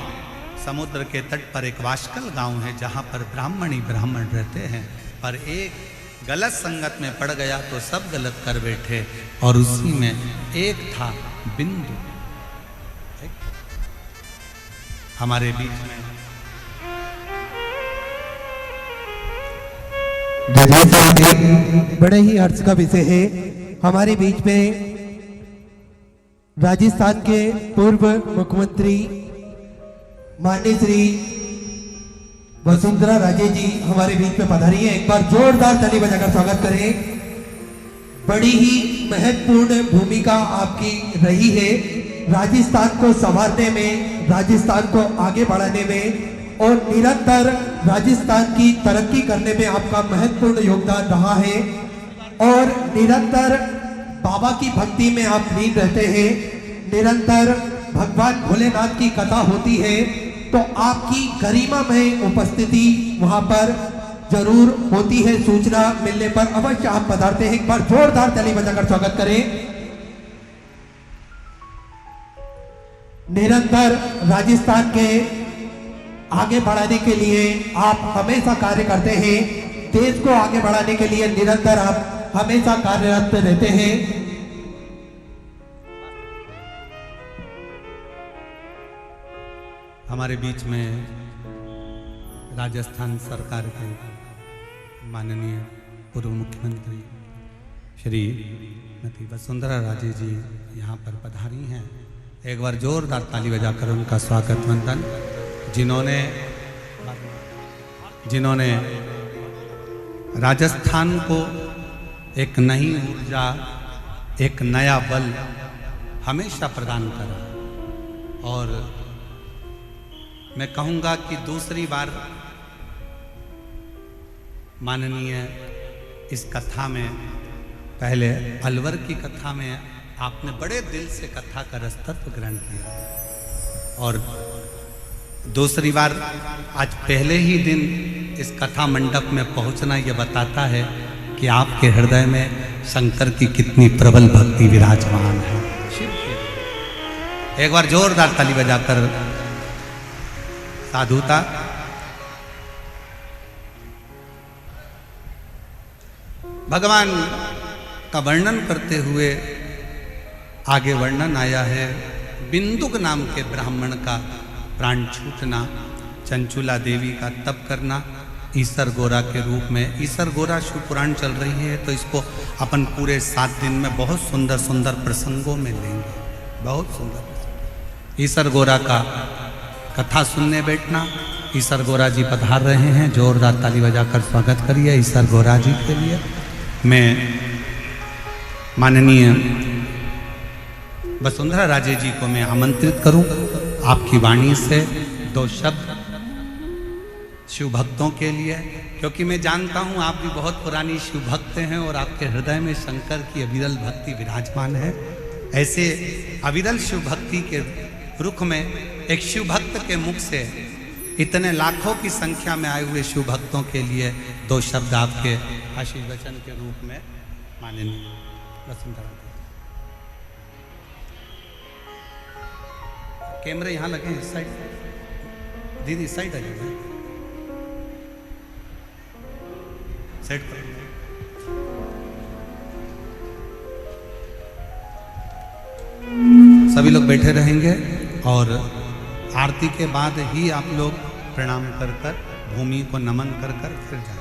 समुद्र के तट पर एक वाशकल गांव है जहां पर ब्राह्मण ही ब्राह्मण रहते हैं, पर एक गलत संगत में पड़ गया तो सब गलत कर बैठे, और उसी में एक था बिंदु। हमारे बीच में बड़े ही हर्ष का विषय है। हमारे बीच में राजस्थान के पूर्व मुख्यमंत्री माननीय श्री वसुंधरा राजे जी हमारे बीच में पधारी है। एक बार जोरदार ताली बजाकर स्वागत करें। बड़ी ही महत्वपूर्ण भूमिका आपकी रही है राजस्थान को संवारने में, राजस्थान को आगे बढ़ाने में, और निरंतर राजस्थान की तरक्की करने में आपका महत्वपूर्ण योगदान रहा है। और निरंतर बाबा की भक्ति में आप लीन रहते हैं, निरंतर भगवान भोलेनाथ की कथा होती है तो आपकी गरिमामय उपस्थिति वहां पर जरूर होती है। सूचना मिलने पर अवश्य आप पधारते हैं। एक बार जोरदार ताली बजाकर स्वागत करें। निरंतर राजस्थान के आगे बढ़ाने के लिए आप हमेशा कार्य करते हैं। देश को आगे बढ़ाने के लिए निरंतर आप हमेशा कार्यरत रहते हैं। हमारे बीच में राजस्थान सरकार के माननीय पूर्व मुख्यमंत्री श्रीमती वसुंधरा राजे जी यहाँ पर पधारी हैं। एक बार जोरदार ताली बजाकर उनका स्वागत वंदन, जिन्होंने राजस्थान को एक नई ऊर्जा, एक नया बल हमेशा प्रदान करा। और मैं कहूँगा कि दूसरी बार माननीय इस कथा में, पहले अलवर की कथा में आपने बड़े दिल से कथा का रसतत्व ग्रहण किया, और दूसरी बार आज पहले ही दिन इस कथा मंडप में पहुंचना यह बताता है कि आपके हृदय में शंकर की कितनी प्रबल भक्ति विराजमान है। एक बार जोरदार ताली बजाकर साधुता। भगवान का वर्णन करते हुए आगे वर्णन आया है, बिंदुक नाम के ब्राह्मण का प्राण छूटना, चंचुला देवी का तप करना, ईसर गोरा के रूप में। ईसर गोरा शिव पुराण चल रही है तो इसको अपन पूरे 7 दिन में बहुत सुंदर सुंदर प्रसंगों में लेंगे, बहुत सुंदर। ईसर गोरा का कथा सुनने बैठना। ईसर गोरा जी पधार रहे हैं, जोरदार ताली बजाकर स्वागत करिए ईसर गोरा जी के लिए। मैं माननीय वसुंधरा राजे जी को मैं आमंत्रित करूं आपकी वाणी से 2 शब्द शिव भक्तों के लिए, क्योंकि मैं जानता हूं आप भी बहुत पुरानी शिव भक्त हैं और आपके हृदय में शंकर की अविरल भक्ति विराजमान है। ऐसे अविरल शिव भक्ति के रुख में एक शिव भक्त के मुख से इतने लाखों की संख्या में आए हुए शिव भक्तों के लिए 2 शब्द आपके आशीष वचन के रूप में माननीय वसुंधरा। कैमरे यहाँ लगे हैं, इस साइड दीदी, इस साइड आ जाइए, साइड पर। सभी लोग बैठे रहेंगे और आरती के बाद ही आप लोग प्रणाम कर कर, भूमि को नमन कर कर फिर जाएंगे।